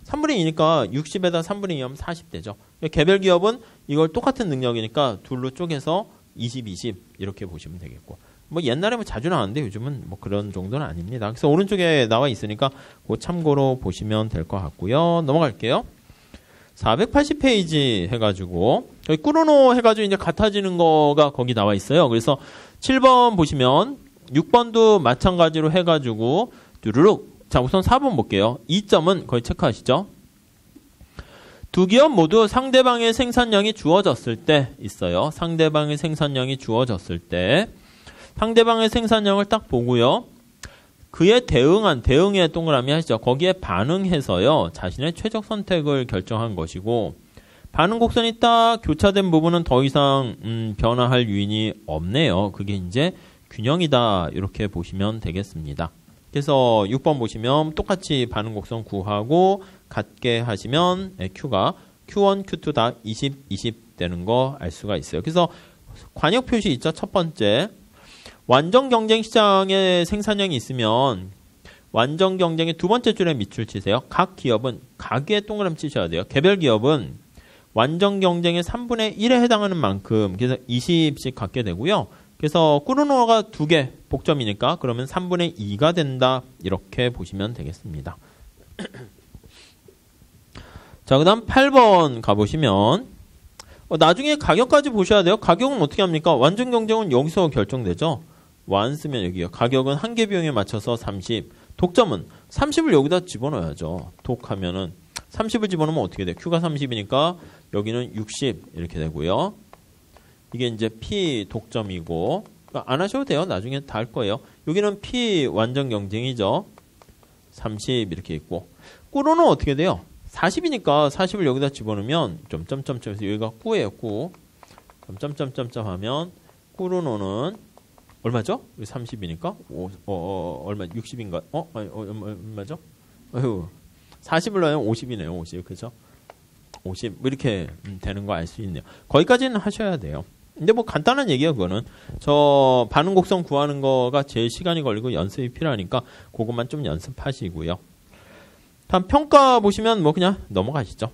3분의 2니까 60에다 3분의 2 하면 40 되죠. 개별 기업은 이걸 똑같은 능력이니까 둘로 쪼개서 20, 20 이렇게 보시면 되겠고 뭐 옛날에 뭐 자주 나왔는데 요즘은 뭐 그런 정도는 아닙니다. 그래서 오른쪽에 나와 있으니까 그 참고로 보시면 될 것 같고요. 넘어갈게요. 480페이지 해가지고 여기 꾸르노 해가지고 이제 같아지는 거가 거기 나와 있어요. 그래서 7번 보시면 6번도 마찬가지로 해가지고 뚜루룩. 자, 우선 4번 볼게요. 2점은 거의 체크하시죠. 두 기업 모두 상대방의 생산량이 주어졌을 때 있어요. 상대방의 생산량이 주어졌을 때 상대방의 생산량을 딱 보고요. 그에 대응에 동그라미 하시죠. 거기에 반응해서요. 자신의 최적 선택을 결정한 것이고 반응 곡선이 딱 교차된 부분은 더 이상 변화할 요인이 없네요. 그게 이제 균형이다. 이렇게 보시면 되겠습니다. 그래서 6번 보시면 똑같이 반응 곡선 구하고 같게 하시면 Q가 Q1, Q2 다 20, 20 되는 거 알 수가 있어요. 그래서 관역 표시 있죠. 첫 번째. 완전 경쟁 시장에 생산량이 있으면 완전 경쟁의 두 번째 줄에 밑줄 치세요. 각 기업은 각에 동그라미 치셔야 돼요. 개별 기업은 완전 경쟁의 3분의 1에 해당하는 만큼 그래서 20씩 갖게 되고요. 그래서 꾸르노가 2개 복점이니까 그러면 3분의 2가 된다. 이렇게 보시면 되겠습니다. 자, 그 다음 8번 가보시면 나중에 가격까지 보셔야 돼요. 가격은 어떻게 합니까? 완전 경쟁은 여기서 결정되죠. 완 쓰면 여기요. 가격은 한계 비용에 맞춰서 30. 독점은 30을 여기다 집어넣어야죠. 독하면은 30을 집어넣으면 어떻게 돼요? Q가 30이니까 여기는 60 이렇게 되고요. 이게 이제 P 독점이고 그러니까 안 하셔도 돼요. 나중에 다 할 거예요. 여기는 P 완전 경쟁이죠. 30 이렇게 있고 꾸로는 어떻게 돼요? 40이니까 40을 여기다 집어넣으면 점점점점에서 여기가 꾸예요. 꾸. 점점점점점 하면 꾸르노는 얼마죠? 30이니까 얼마 60인가? 얼마죠? 40을 넣으면 50이네요. 50. 그죠? 50 이렇게 되는 거 알 수 있네요. 거기까지는 하셔야 돼요. 근데 뭐 간단한 얘기야 그거는. 저 반응 곡선 구하는 거가 제일 시간이 걸리고 연습이 필요하니까 그것만 좀 연습하시고요. 다음 평가 보시면 뭐 그냥 넘어가시죠.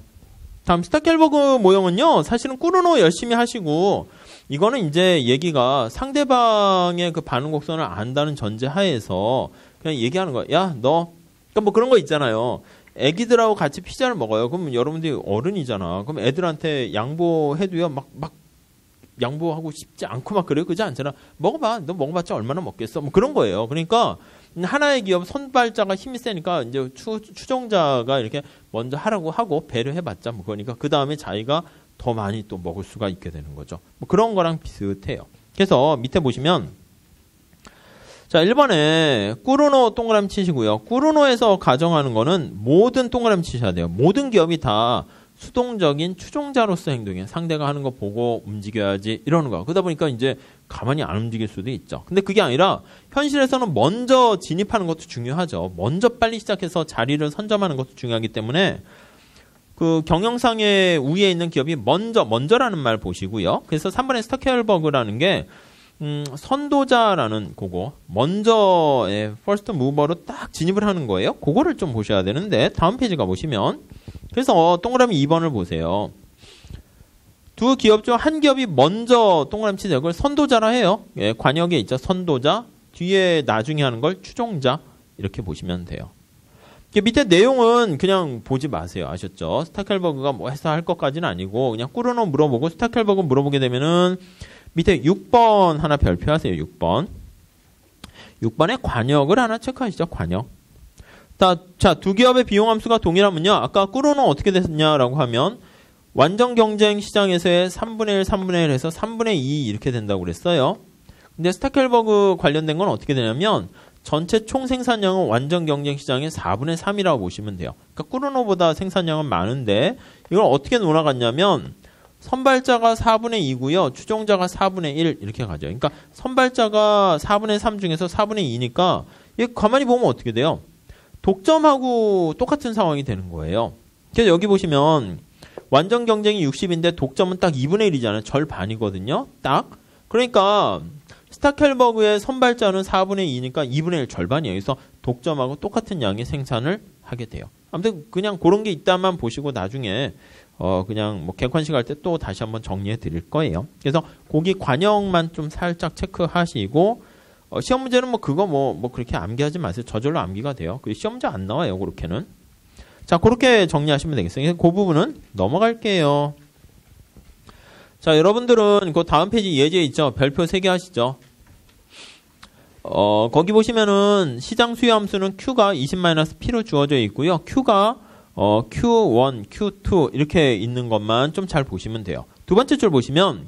다음 스타켈버그 모형은요. 사실은 꾸르노 열심히 하시고 이거는 이제 얘기가 상대방의 그 반응 곡선을 안다는 전제 하에서 그냥 얘기하는 거야. 야, 너 그러니까 뭐 그런 거 있잖아요. 애기들하고 같이 피자를 먹어요. 그럼 여러분들이 어른이잖아. 그럼 애들한테 양보해도요. 막 양보하고 싶지 않고 막 그래요. 그지 않잖아. 먹어봐. 너 먹어봤자 얼마나 먹겠어. 뭐 그런 거예요. 그러니까 하나의 기업 선발자가 힘이 세니까 이제 추종자가 이렇게 먼저 하라고 하고 배려해봤자 뭐 그러니까 그 다음에 자기가 더 많이 또 먹을 수가 있게 되는 거죠. 뭐 그런 거랑 비슷해요. 그래서 밑에 보시면 자 1번에 꾸르노 동그라미 치시고요. 꾸르노에서 가정하는 거는 모든 동그라미 치셔야 돼요. 모든 기업이 다 수동적인 추종자로서 행동해요. 상대가 하는 거 보고 움직여야지 이러는 거야. 그러다 보니까 이제 가만히 안 움직일 수도 있죠. 근데 그게 아니라 현실에서는 먼저 진입하는 것도 중요하죠. 먼저 빨리 시작해서 자리를 선점하는 것도 중요하기 때문에 그 경영상의 우위에 있는 기업이 먼저라는 말 보시고요. 그래서 3번의 스타켈버그라는 게 선도자라는 그거 먼저의 퍼스트 무버로 딱 진입을 하는 거예요. 그거를 좀 보셔야 되는데 다음 페이지 가보시면 그래서 동그라미 2번을 보세요. 두 기업 중 한 기업이 먼저 동그라미 치세요. 그걸 선도자라 해요. 예, 관역에 있죠. 선도자. 뒤에 나중에 하는 걸 추종자. 이렇게 보시면 돼요. 밑에 내용은 그냥 보지 마세요. 아셨죠? 스타켈버그가 뭐 해서 할 것까지는 아니고 그냥 꾸르노 물어보고 스타켈버그 물어보게 되면은 밑에 6번 하나 별표하세요. 6번. 6번에 관역을 하나 체크하시죠. 관역. 자, 두 기업의 비용 함수가 동일하면요. 아까 꾸르노 어떻게 됐냐라고 하면 완전 경쟁 시장에서의 3분의 1, 3분의 1 해서 3분의 2 이렇게 된다고 그랬어요. 근데 스타켈버그 관련된 건 어떻게 되냐면 전체 총 생산량은 완전 경쟁 시장의 4분의 3이라고 보시면 돼요. 그러니까 꾸르노보다 생산량은 많은데 이걸 어떻게 놀아갔냐면 선발자가 4분의 2고요. 추종자가 4분의 1 이렇게 가죠. 그러니까 선발자가 4분의 3 중에서 4분의 2니까 이거 가만히 보면 어떻게 돼요? 독점하고 똑같은 상황이 되는 거예요. 그래서 여기 보시면 완전 경쟁이 60인데 독점은 딱 2분의 1이잖아요. 절반이거든요. 딱. 그러니까 스타켈버그의 선발자는 4분의 2니까 2분의 1 절반이에요. 그래서 독점하고 똑같은 양의 생산을 하게 돼요. 아무튼 그냥 그런 게 있다만 보시고 나중에 그냥 뭐 객관식 할 때 또 다시 한번 정리해 드릴 거예요. 그래서 거기 관역만 좀 살짝 체크하시고 시험 문제는 뭐 그거 뭐 그렇게 암기하지 마세요. 저절로 암기가 돼요. 그 시험 문제 안 나와요. 그렇게는. 자, 그렇게 정리하시면 되겠어요. 그 부분은 넘어갈게요. 자, 여러분들은 그 다음 페이지 예제 있죠? 별표 3개 하시죠. 거기 보시면은 시장 수요 함수는 Q가 20-P로 주어져 있고요. Q가 Q1, Q2 이렇게 있는 것만 좀 잘 보시면 돼요. 두 번째 줄 보시면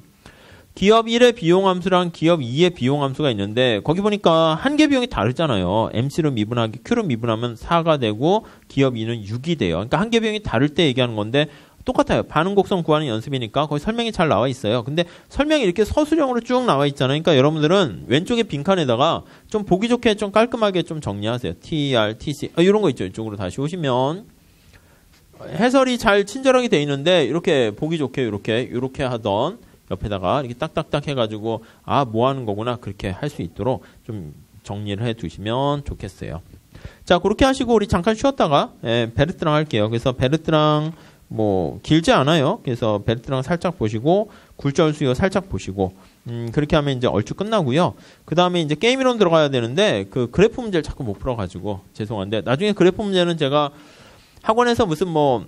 기업 1의 비용함수랑 기업 2의 비용함수가 있는데 거기 보니까 한 개 비용이 다르잖아요. MC로 미분하기 Q로 미분하면 4가 되고 기업 2는 6이 돼요. 그러니까 한 개 비용이 다를 때 얘기하는 건데 똑같아요. 반응 곡선 구하는 연습이니까 거기 설명이 잘 나와 있어요. 근데 설명이 이렇게 서술형으로 쭉 나와 있잖아요. 그러니까 여러분들은 왼쪽에 빈칸에다가 좀 보기 좋게 좀 깔끔하게 좀 정리하세요. TR, TC 이런 거 있죠. 이쪽으로 다시 오시면 해설이 잘 친절하게 돼 있는데 이렇게 보기 좋게 이렇게 하던 옆에다가 이렇게 딱딱딱 해가지고 뭐 하는 거구나 그렇게 할 수 있도록 좀 정리를 해 두시면 좋겠어요. 자, 그렇게 하시고 우리 잠깐 쉬었다가 베르트랑 할게요. 그래서 베르트랑 뭐 길지 않아요. 그래서 베르트랑 살짝 보시고 굴절 수요 살짝 보시고 그렇게 하면 이제 얼추 끝나고요. 그 다음에 이제 게임 이론 들어가야 되는데 그 그래프 문제를 자꾸 못 풀어가지고 죄송한데 나중에 그래프 문제는 제가 학원에서 무슨 뭐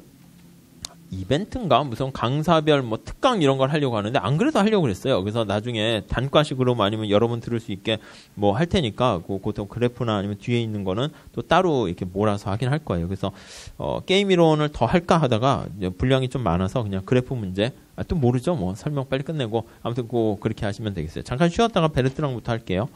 이벤트인가 무슨 강사별 뭐 특강 이런 걸 하려고 하는데 안 그래도 하려고 그랬어요. 그래서 나중에 단과식으로 아니면 여러분 들을 수 있게 뭐 할 테니까 그것도 그래프나 아니면 뒤에 있는 거는 또 따로 이렇게 몰아서 하긴 할 거예요. 그래서 게임 이론을 더 할까 하다가 분량이 좀 많아서 그냥 그래프 문제 또 모르죠. 뭐 설명 빨리 끝내고 아무튼 그렇게 하시면 되겠어요. 잠깐 쉬었다가 베르트랑부터 할게요.